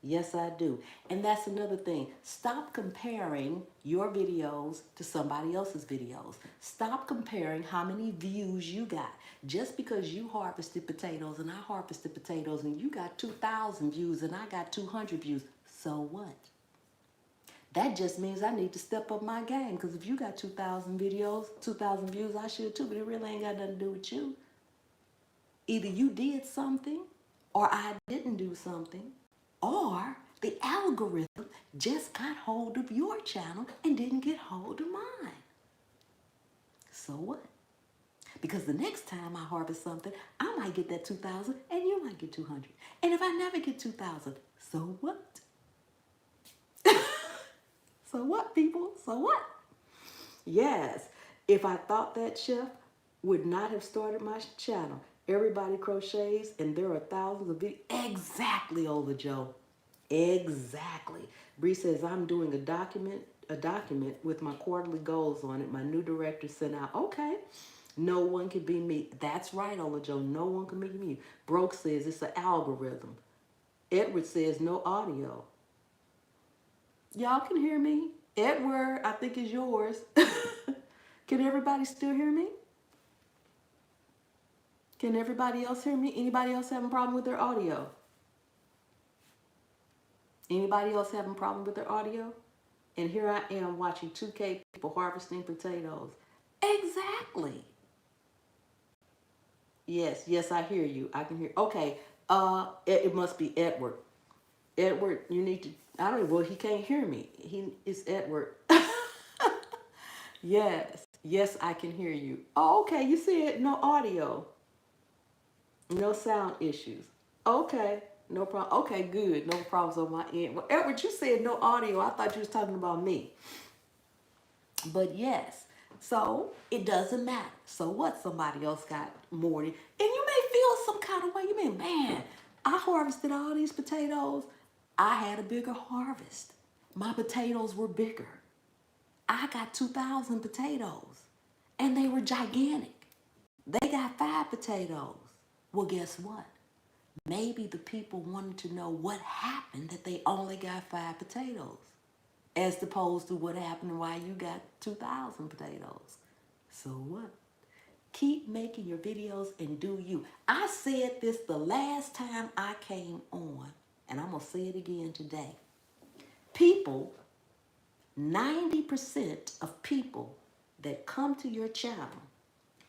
S1: Yes, I do. And that's another thing. Stop comparing your videos to somebody else's videos. Stop comparing how many views you got. Just because you harvested potatoes and I harvested potatoes and you got 2,000 views and I got 200 views, so what? That just means I need to step up my game, because if you got 2,000 videos, 2,000 views, I should too, but it really ain't got nothing to do with you. Either you did something or I didn't do something, or the algorithm just got hold of your channel and didn't get hold of mine. So what? Because the next time I harvest something, I might get that 2,000 and you might get 200. And if I never get 2,000, so what? So what, people? So what? Yes, if I thought that chef would not have started my channel. Everybody crochets and there are thousands of videos. Exactly, Ola Joe. Exactly. Bree says, I'm doing a document with my quarterly goals on it. My new director sent out. Okay. No one can be me. That's right, Ola Joe. No one can be me. Broke says it's an algorithm. Edward says no audio. Y'all can hear me? Edward, I think is yours. Can everybody still hear me? Can everybody else hear me? Anybody else having a problem with their audio? Anybody else having a problem with their audio? And here I am watching 2K people harvesting potatoes. Exactly. Yes, I hear you. I can hear. Okay, it must be Edward. Edward, you need to, I don't know, well, he can't hear me. It's Edward. Yes, I can hear you. Oh, okay, you said no audio. No sound issues. Okay, no problem. Okay, good. No problems on my end. Well, Edward, you said no audio. I thought you was talking about me. But yes, so it doesn't matter. So what? Somebody else got more. And you may feel some kind of way. You mean, man, I harvested all these potatoes. I had a bigger harvest. My potatoes were bigger. I got 2,000 potatoes and they were gigantic. They got 5 potatoes. Well, guess what? Maybe the people wanted to know what happened that they only got 5 potatoes, as opposed to what happened and why you got 2,000 potatoes. So what? Keep making your videos and do you. I said this the last time I came on, and I'm going to say it again today. People, 90% of people that come to your channel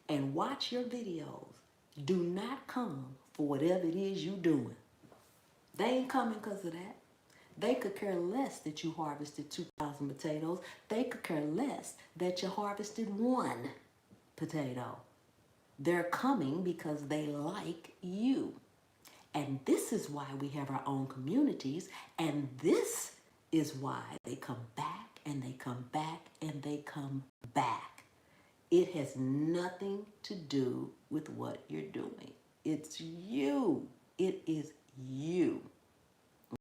S1: and watch your videos do not come for whatever it is you're doing. They ain't coming because of that. They could care less that you harvested 2,000 potatoes. They could care less that you harvested 1 potato. They're coming because they like you. And this is why we have our own communities. And this is why they come back and they come back and they come back. It has nothing to do with what you're doing. It's you. It is you.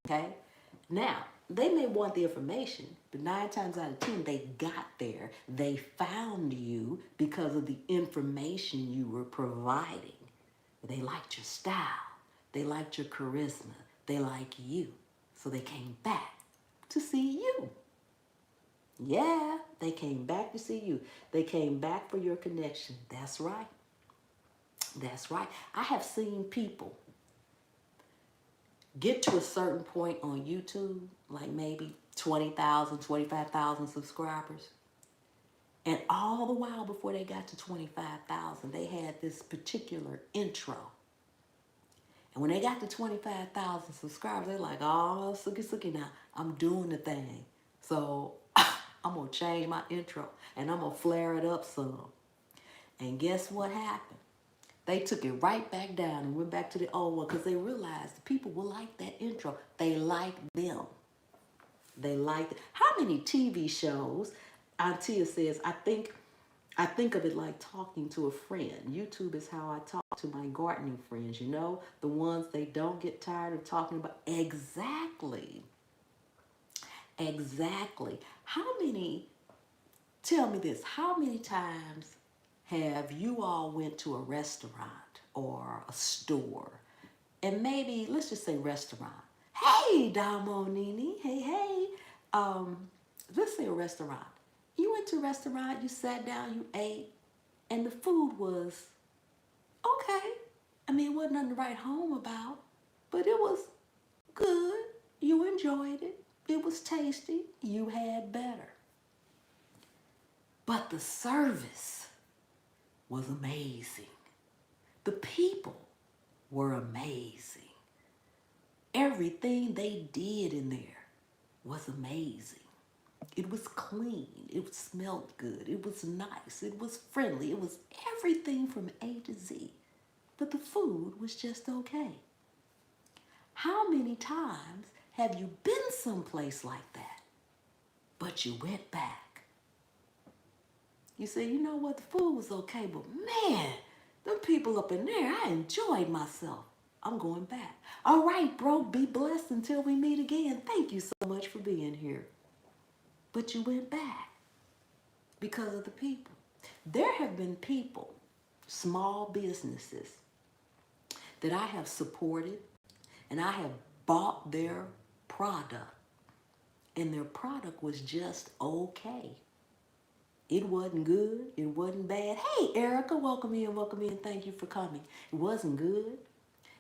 S1: Okay? Now, they may want the information, but 9 times out of 10, they got there. They found you because of the information you were providing. They liked your style. They liked your charisma. They like you. So they came back to see you. Yeah, they came back to see you. They came back for your connection. That's right. That's right. I have seen people get to a certain point on YouTube, like maybe 20,000, 25,000 subscribers. And all the while before they got to 25,000, they had this particular intro. And when they got to 25,000 subscribers, they're like, oh, suki suki now, I'm doing the thing. So I'm going to change my intro and I'm going to flare it up some. And guess what happened? They took it right back down and went back to the old one because they realized the people will like that intro. They like them. They like it. How many TV shows? Auntia says, I think of it like talking to a friend. YouTube is how I talk to my gardening friends, you know? The ones they don't get tired of talking about. Exactly. Exactly. Tell me this, how many times have you all went to a restaurant or a store and maybe, let's just say restaurant. Hey, Damo Nini. Hey, hey. Let's say a restaurant. You went to a restaurant, you sat down, you ate, and the food was okay. I mean, it wasn't nothing to write home about, but it was good. You enjoyed it. It was tasty. You had better. But the service was amazing. The people were amazing. Everything they did in there was amazing. It was clean. It smelled good. It was nice. It was friendly. It was everything from A to Z. But the food was just okay. How many times have you been someplace like that, but you went back? You say, you know what, the food was okay, but man, them people up in there, I enjoyed myself. I'm going back. All right, bro, be blessed until we meet again. Thank you so much for being here. But you went back because of the people. There have been people, small businesses, that I have supported and I have bought their product, and their product was just okay. It wasn't good. It wasn't bad. Hey, Erica, welcome in, welcome in. Thank you for coming. It wasn't good.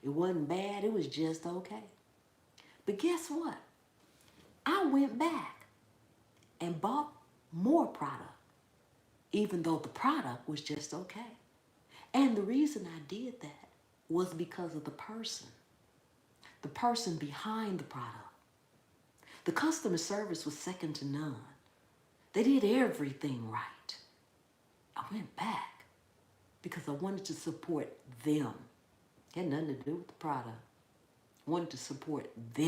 S1: It wasn't bad. It was just okay. But guess what? I went back and bought more product, even though the product was just okay. And the reason I did that was because of the person behind the product. The customer service was second to none. They did everything right. I went back because I wanted to support them. It had nothing to do with the product. I wanted to support them.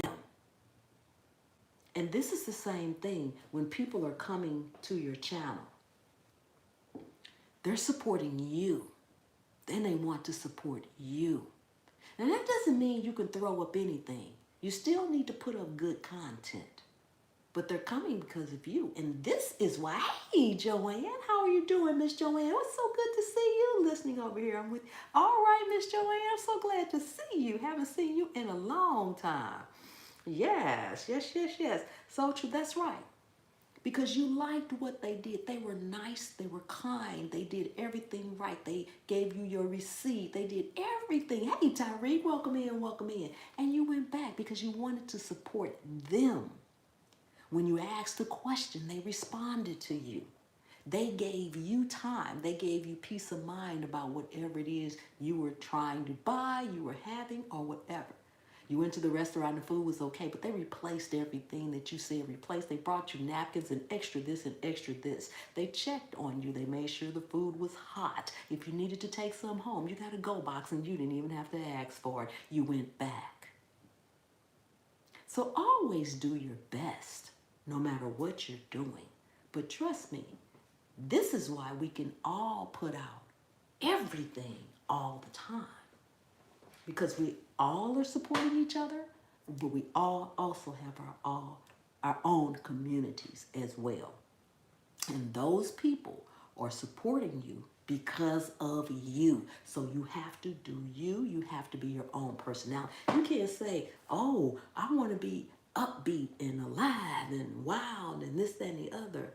S1: And this is the same thing when people are coming to your channel. They're supporting you. Then they want to support you. And that doesn't mean you can throw up anything. You still need to put up good content. But they're coming because of you. And this is why, hey, Joanne, how are you doing, Miss Joanne? It's so good to see you listening over here. I'm with, all right, Miss Joanne, I'm so glad to see you. Haven't seen you in a long time. Yes, yes, yes, yes. So true, that's right. Because you liked what they did. They were nice, they were kind, they did everything right. They gave you your receipt, they did everything. Hey, Tyreek, welcome in, welcome in. And you went back because you wanted to support them. When you asked a question, they responded to you. They gave you time. They gave you peace of mind about whatever it is you were trying to buy, you were having, or whatever. You went to the restaurant, the food was okay, but they replaced everything that you said replaced. They brought you napkins and extra this and extra this. They checked on you. They made sure the food was hot. If you needed to take some home, you got a go box and you didn't even have to ask for it. You went back. So always do your best, no matter what you're doing. But trust me, this is why we can all put out everything all the time. Because we all are supporting each other, but we all also have our own communities as well. And those people are supporting you because of you. So you have to do you. You have to be your own personality. You can't say, oh, I want to be upbeat and alive and wild and this, that, and the other.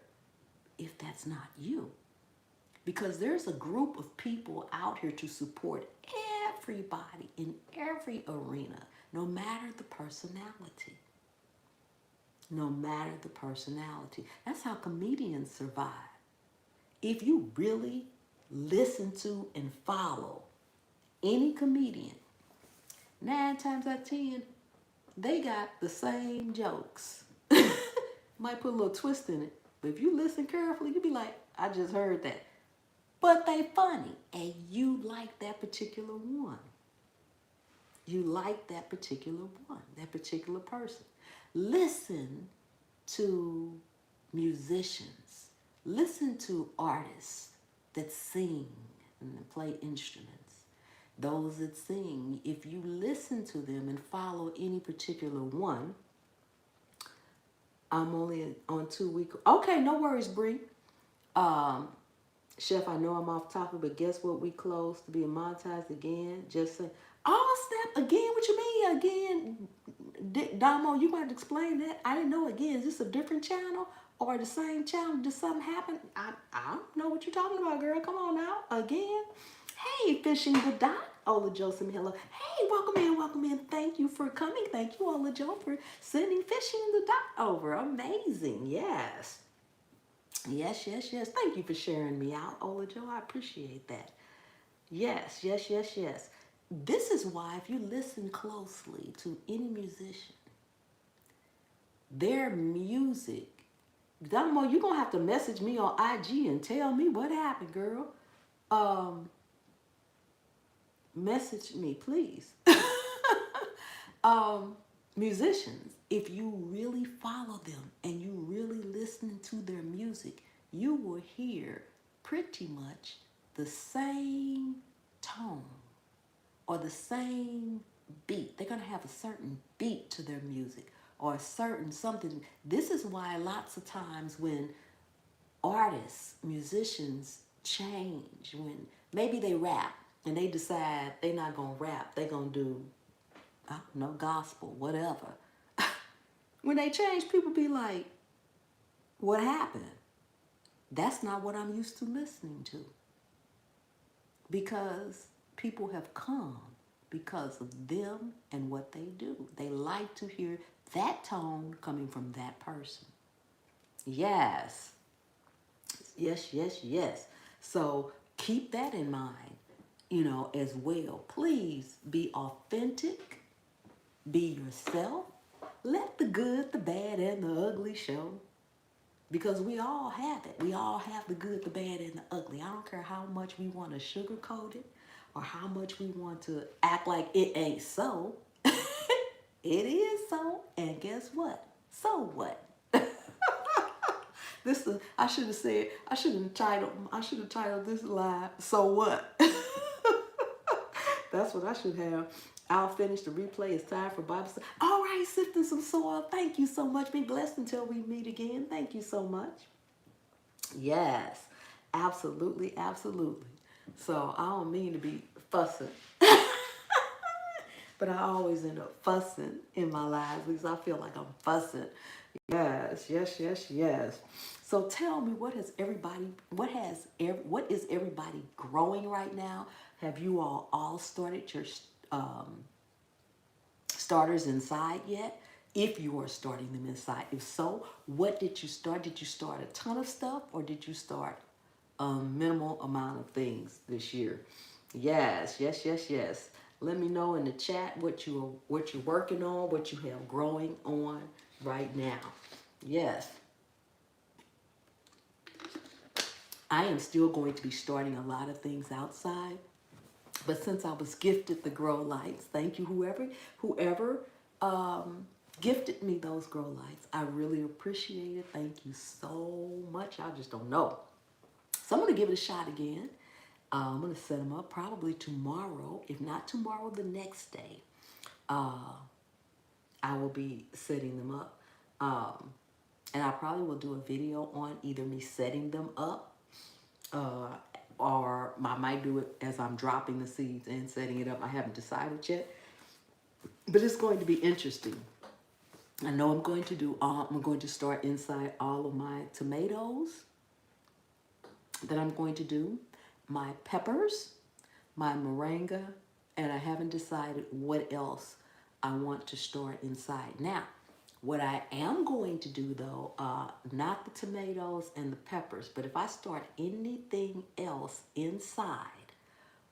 S1: if that's not you. Because there's a group of people out here to support everybody in every arena, no matter the personality. No matter the personality. That's how comedians survive. If you really listen to and follow any comedian, 9 times out of 10, they got the same jokes. Might put a little twist in it, but if you listen carefully, you'll be like, I just heard that. But they funny, and you like that particular one. You like that particular one, that particular person. Listen to musicians. Listen to artists that sing and play instruments. Those that sing, if you listen to them and follow any particular one, I'm only on 2 weeks. Okay, no worries, Bree. Chef, I know I'm off topic, but guess what? We close to being monetized again. Just say, oh, snap, again? What you mean, again? Damo, you might explain that. I didn't know, again, is this a different channel or the same channel? Did something happen? I don't know what you're talking about, girl. Come on now. Again? Hey, Fishing the Dot. Ola Joe, send me hello. Hey, welcome in, welcome in. Thank you for coming. Thank you, Ola Joe, for sending Fishing the Dot over. Amazing. Yes. Yes, yes, yes. Thank you for sharing me out, Ola Joe. I appreciate that. Yes, yes, yes, yes. This is why if you listen closely to any musician, their music, Damo, you're going to have to message me on IG and tell me what happened, girl. Message me, please. Musicians, if you really follow them and you really listen to their music, you will hear pretty much the same tone or the same beat. They're going to have a certain beat to their music or a certain something. This is why lots of times when artists, musicians change, when maybe they rap and they decide they're not going to rap, they're going to do, I don't know, gospel, whatever. When they change, people be like, what happened? That's not what I'm used to listening to. Because people have come because of them and what they do. They like to hear that tone coming from that person. Yes. Yes, yes, yes. So keep that in mind, as well. Please be authentic. Be yourself. Let the good, the bad, and the ugly show. Because we all have it. We all have the good, the bad, and the ugly. I don't care how much we want to sugarcoat it or how much we want to act like it ain't so. It is so. And guess what? So what? I should have titled this live, So What? That's what I should have. I'll finish the replay. It's time for Bible study. All right, sifting some soil. Thank you so much. Be blessed until we meet again. Thank you so much. Yes, absolutely, absolutely. So I don't mean to be fussing. But I always end up fussing in my lives. At least I feel like I'm fussing. Yes, yes, yes, yes. So tell me, what is everybody growing right now? Have you all started your starters inside yet? If you are starting them inside. If so, what did you start? Did you start a ton of stuff or did you start a minimal amount of things this year? Yes, yes, yes, yes. Let me know in the chat what you're working on, what you have growing on right now. Yes. I am still going to be starting a lot of things outside. But since I was gifted the grow lights, thank you whoever gifted me those grow lights. I really appreciate it. Thank you so much. I just don't know. So I'm going to give it a shot again. I'm going to set them up probably tomorrow. If not tomorrow, the next day. I will be setting them up. And I probably will do a video on either me setting them up or I might do it as I'm dropping the seeds and setting it up. I haven't decided yet. But it's going to be interesting. I know I'm going to start inside all of my tomatoes. that I'm going to do, my peppers, my moringa, and I haven't decided what else I want to start inside. Now, what I am going to do though, not the tomatoes and the peppers, but if I start anything else inside,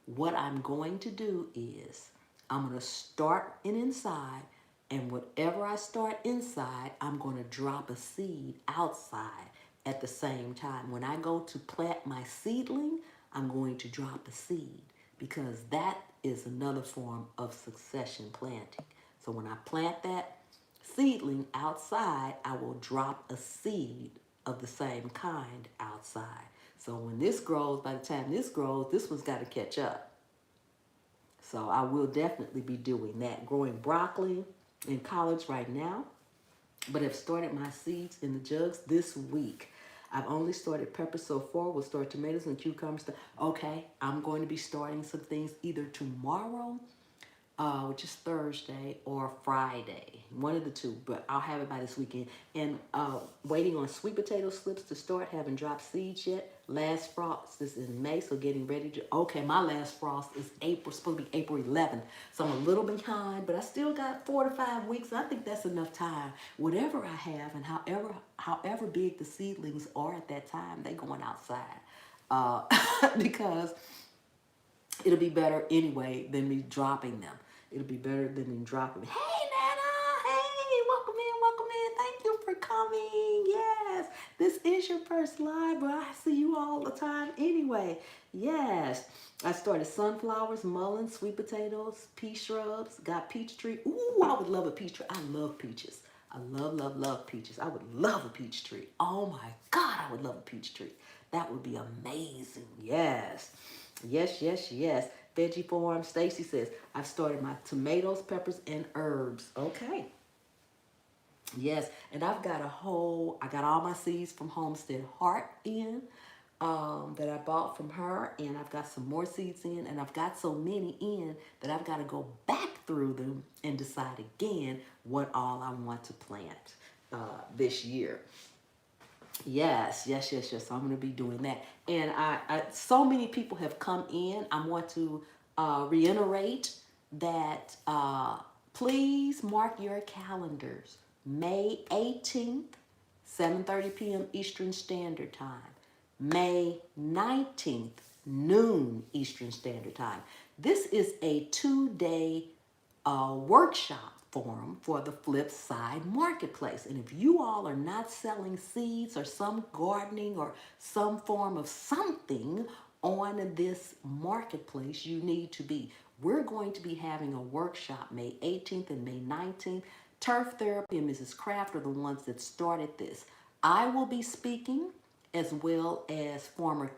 S1: what I'm going to do is I'm going to start it inside, and whatever I start inside, I'm going to drop a seed outside at the same time. When I go to plant my seedling, I'm going to drop a seed because that is another form of succession planting. So when I plant that seedling outside, I will drop a seed of the same kind outside. So when this grows, by the time this grows, this one's got to catch up. So I will definitely be doing that. Growing broccoli in college right now, but I've started my seeds in the jugs this week. I've only started peppers so far. We'll start tomatoes and cucumbers. Okay, I'm going to be starting some things either tomorrow, which is Thursday, or Friday, one of the two, but I'll have it by this weekend. And waiting on sweet potato slips to start. Haven't dropped seeds yet. Last frost is in May, so getting ready to, okay, my last frost is April, supposed to be April 11th. So I'm a little behind, but I still got 4 to 5 weeks. I think that's enough time. Whatever I have and however big the seedlings are at that time, they going outside. Because it'll be better anyway than me dropping them. It'll be better than me dropping them. Hey, Nana! Hey, welcome in, welcome in. Thank you for coming. Yes, this is your first live, but I see you all the time anyway. Yes, I started sunflowers, mulleins, sweet potatoes, pea shrubs, got peach tree. Ooh, I would love a peach tree. I love peaches. I love, love, love peaches. I would love a peach tree. Oh my God, I would love a peach tree. That would be amazing. Yes. Yes, yes, yes. Veggie Farm, Stacy says, I've started my tomatoes, peppers, and herbs. Okay. Yes, and I got all my seeds from Homestead Heart in that I bought from her, and I've got some more seeds in, and I've got so many in that I've got to go back through them and decide again what all I want to plant this year. Yes, yes, yes, yes. So I'm going to be doing that. And so many people have come in. I want to reiterate that please mark your calendars. May 18th, 7:30 p.m. Eastern Standard Time. May 19th, noon Eastern Standard Time. This is a 2-day workshop forum for the Flip Side Marketplace. And if you all are not selling seeds or some gardening or some form of something on this marketplace, you need to be. We're going to be having a workshop May 18th and May 19th. Turf Therapy and Mrs. Kraft are the ones that started this. I will be speaking, as well as Farmer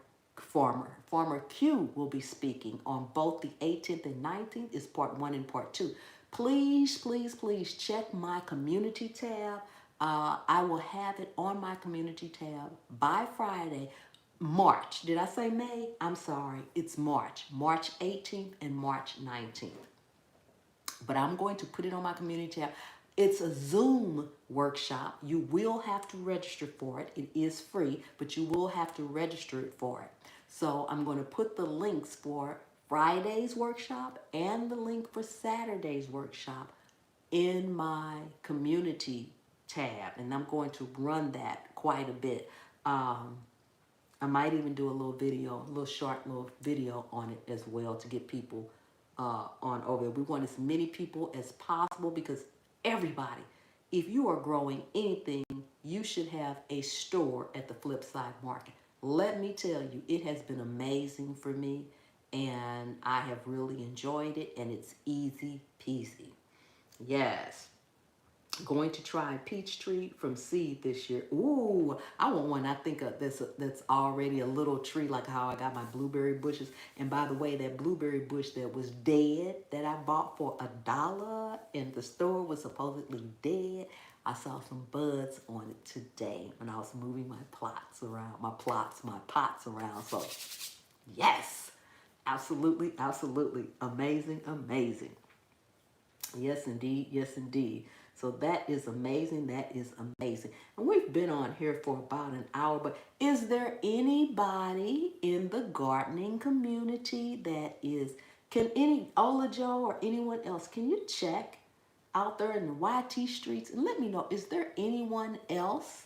S1: Q will be speaking on both the 18th and 19th. Is part 1 and part 2. Please, please, please check my community tab. I will have it on my community tab by Friday. March. Did I say May? I'm sorry. It's March. March 18th and March 19th. But I'm going to put it on my community tab. It's a Zoom workshop. You will have to register for it. It is free, but you will have to register for it. So I'm going to put the links for Friday's workshop and the link for Saturday's workshop in my community tab. And I'm going to run that quite a bit. I might even do a little short little video on it as well to get people on over there. We want as many people as possible because everybody, if you are growing anything, you should have a store at the Flip Side Market. Let me tell you, it has been amazing for me, and I have really enjoyed it, and it's easy peasy. Yes. Going to try peach tree from seed this year. Ooh, I want one I think of that's already a little tree, like how I got my blueberry bushes. And by the way, that blueberry bush that was dead that I bought for $1 in the store was supposedly dead. I saw some buds on it today when I was moving my pots around. So yes, absolutely, absolutely amazing, amazing. Yes, indeed. Yes, indeed. So that is amazing. That is amazing. And we've been on here for about an hour, but is there anybody in the gardening community that is, can any, Ola Joe or anyone else, can you check out there in the YT streets and let me know, is there anyone else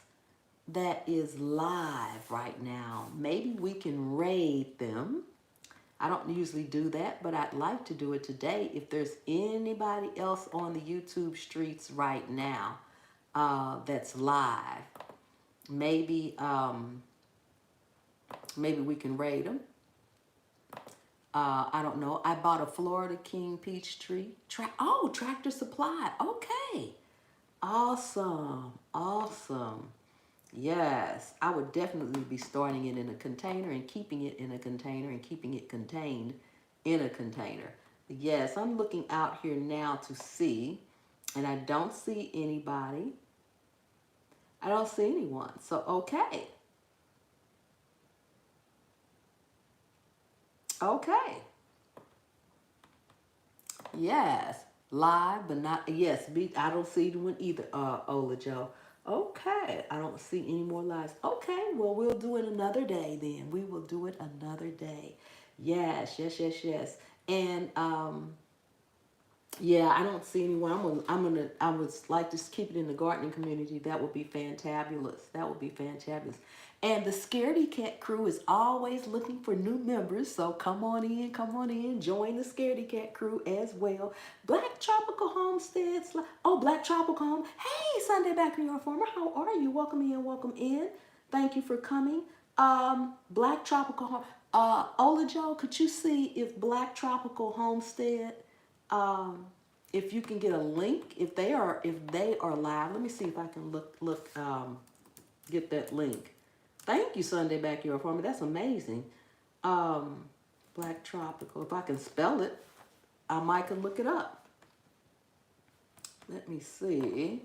S1: that is live right now? Maybe we can raid them. I don't usually do that, but I'd like to do it today. If there's anybody else on the YouTube streets right now that's live, maybe maybe we can raid them. I don't know. I bought a Florida King peach tree. Tractor Supply. Okay. Awesome. Awesome. Yes, I would definitely be starting it in a container and keeping it in a container and keeping it contained in a container. Yes, I'm looking out here now to see, and I don't see anybody. I don't see anyone. So, okay. Okay. Yes. Live, but not, yes, I don't see anyone either, Ola Joe. Okay, I don't see any more lives. Okay, well, we'll do it another day then. We will do it another day. Yes, yes, yes, yes. And yeah, I don't see anyone. I would like to keep it in the gardening community. That would be fantabulous. That would be fantabulous. And the Scaredy Cat crew is always looking for new members. So come on in, join the Scaredy Cat crew as well. Black Tropical Homesteads. Oh, Black Tropical Home. Hey, Sunday Backyard Farmer, how are you? Welcome in, welcome in. Thank you for coming. Black Tropical Home. Ola Joe, could you see if Black Tropical Homestead, if you can get a link, if they are live. Let me see if I can get that link. Thank you, Sunday Backyard Farmer. That's amazing. Black Tropical. If I can spell it, I might can look it up. Let me see.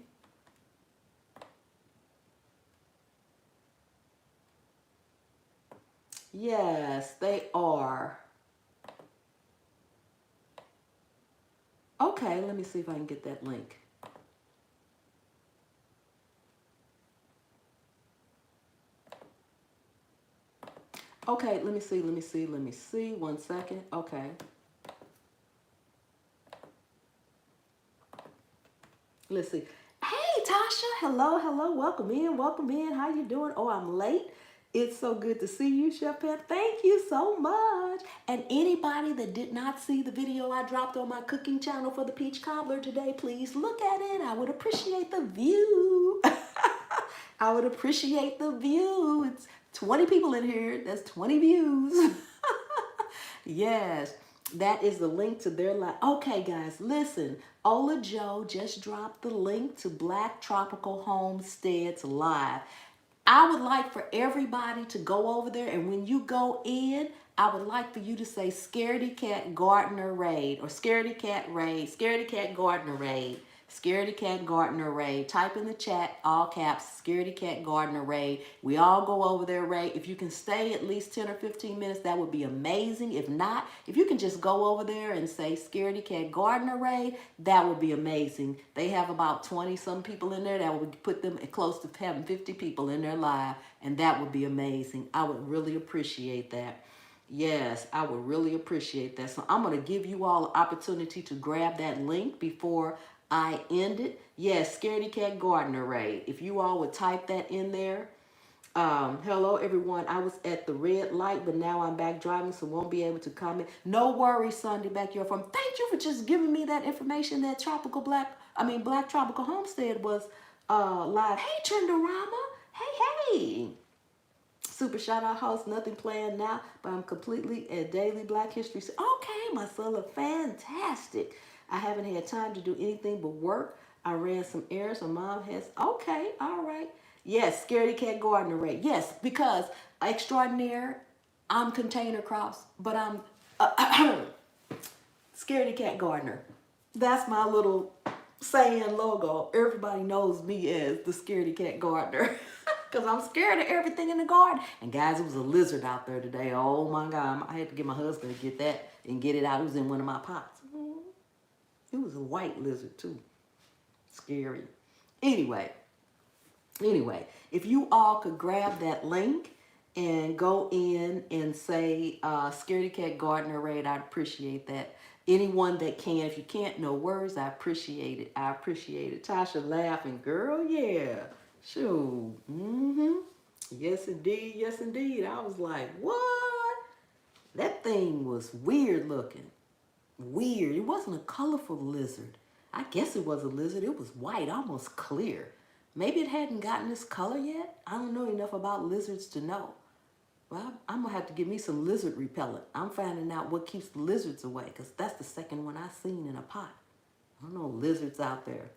S1: Yes, they are. Okay, let me see if I can get that link. Okay, let me see. 1 second. Okay. Let's see. Hey, Tasha. Hello. Welcome in. How you doing? Oh, I'm late. It's so good to see you, Chef Pep. Thank you so much. And anybody that did not see the video I dropped on my cooking channel for the peach cobbler today, please look at it. I would appreciate the view. I would appreciate the view. It's 20 people in here. That's 20 views. Yes, that is the link to their live. Okay, guys, listen. Ola Joe just dropped the link to Black Tropical Homesteads Live. I would like for everybody to go over there, and when you go in, I would like for you to say Scaredy Cat Gardener Raid or Scaredy Cat Raid, Scaredy Cat Gardener Raid, Scaredy Cat Gardener Raid. Type in the chat, all caps, Scaredy Cat Gardener Raid. We all go over there, Raid. If you can stay at least 10 or 15 minutes, that would be amazing. If not, if you can just go over there and say Scaredy Cat Gardener Raid, that would be amazing. They have about 20 some people in there. That would put them close to having 50 people in their live, and that would be amazing. I would really appreciate that. Yes, I would really appreciate that. So I'm going to give you all an opportunity to grab that link before I end it. Yes, Scaredy Cat Gardener Raid. If you all would type that in there. Hello, everyone. I was at the red light, but now I'm back driving, so won't be able to comment. No worries, Sunday Backyard Farm. Thank you for just giving me that information that Black Tropical Homestead was live. Hey, Trendorama. Hey. Super shout out host, nothing planned now, but I'm completely at daily Black History. Okay, my son, fantastic. I haven't had time to do anything but work. I ran some errands. My mom has. Okay, all right. Yes, Scaredy Cat Gardener Raid. Yes, because extraordinaire, I'm container crops, but I'm Scaredy Cat Gardener. That's my little saying logo. Everybody knows me as the Scaredy Cat Gardener. Because I'm scared of everything in the garden. And guys, it was a lizard out there today. Oh my God. I had to get my husband to get that and get it out. It was in one of my pots. It was a white lizard too. Scary. Anyway, if you all could grab that link and go in and say Scaredy Cat Gardener Raid, I'd appreciate that. Anyone that can, if you can't, no worries, I appreciate it. I appreciate it. Tasha laughing, girl, yeah. Shoot. Yes, indeed. Yes, indeed. I was like, what? That thing was weird looking. Weird. It wasn't a colorful lizard. I guess it was a lizard. It was white, almost clear. Maybe it hadn't gotten this color yet. I don't know enough about lizards to know. Well, I'm going to have to give me some lizard repellent. I'm finding out what keeps the lizards away, because that's the second one I've seen in a pot. I don't know lizards out there.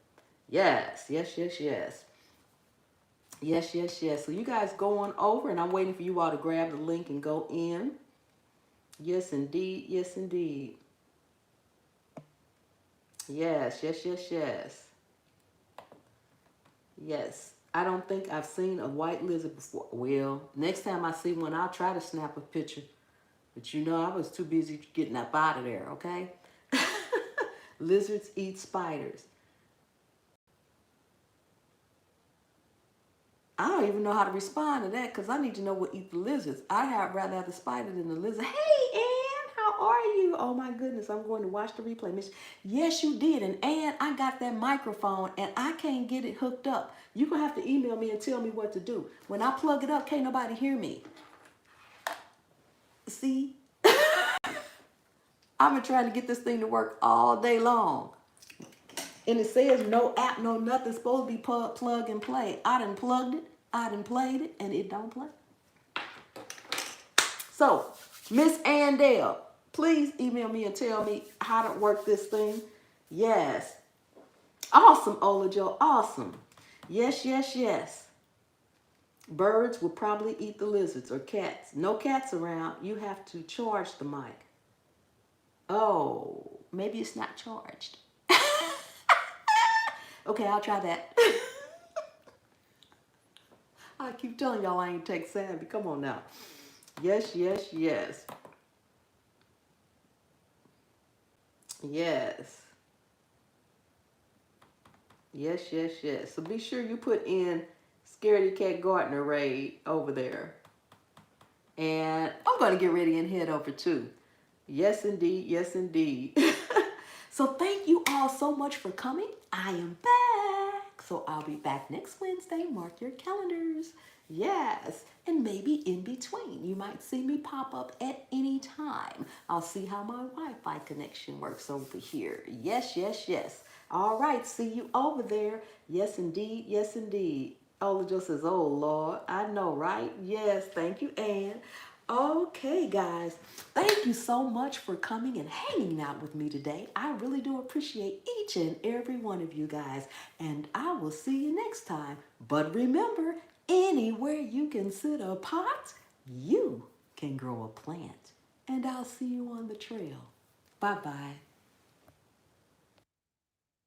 S1: Yes, yes, yes, yes. Yes, yes, yes. So you guys go on over, and I'm waiting for you all to grab the link and go in. Yes, indeed. Yes, indeed. Yes, yes, yes, yes. Yes. I don't think I've seen a white lizard before. Well, next time I see one, I'll try to snap a picture. But you know, I was too busy getting up out of there, okay? Lizards eat spiders. I don't even know how to respond to that because I need to know what eat the lizards. I'd rather have the spider than the lizard. Hey, Ann, how are you? Oh, my goodness, I'm going to watch the replay. Miss. Yes, you did. And Ann, I got that microphone, and I can't get it hooked up. You're going to have to email me and tell me what to do. When I plug it up, can't nobody hear me. See? I've been trying to get this thing to work all day long. And it says no app, no nothing. It's supposed to be plug and play. I done plugged it, I done played it, and it don't play. So, Miss Andale, please email me and tell me how to work this thing. Yes. Awesome, Ola Joe, awesome. Yes, yes, yes. Birds will probably eat the lizards or cats. No cats around. You have to charge the mic. Oh, maybe it's not charged. Okay, I'll try that. I keep telling y'all I ain't tech savvy. Come on now. Yes, yes, yes. Yes. Yes, yes, yes. So be sure you put in Scaredy Cat Gardener Raid over there. And I'm going to get ready and head over too. Yes, indeed. Yes, indeed. So thank you all so much for coming. I am back. So I'll be back next Wednesday. Mark your calendars. Yes. And maybe in between. You might see me pop up at any time. I'll see how my Wi-Fi connection works over here. Yes, yes, yes. All right. See you over there. Yes, indeed. Yes, indeed. Ola just says, oh, Lord. I know, right? Yes. Thank you, Ann. Okay, guys, thank you so much for coming and hanging out with me today. I really do appreciate each and every one of you guys, and I will see you next time. But remember, anywhere you can sit a pot, you can grow a plant. And I'll see you on the trail. Bye-bye.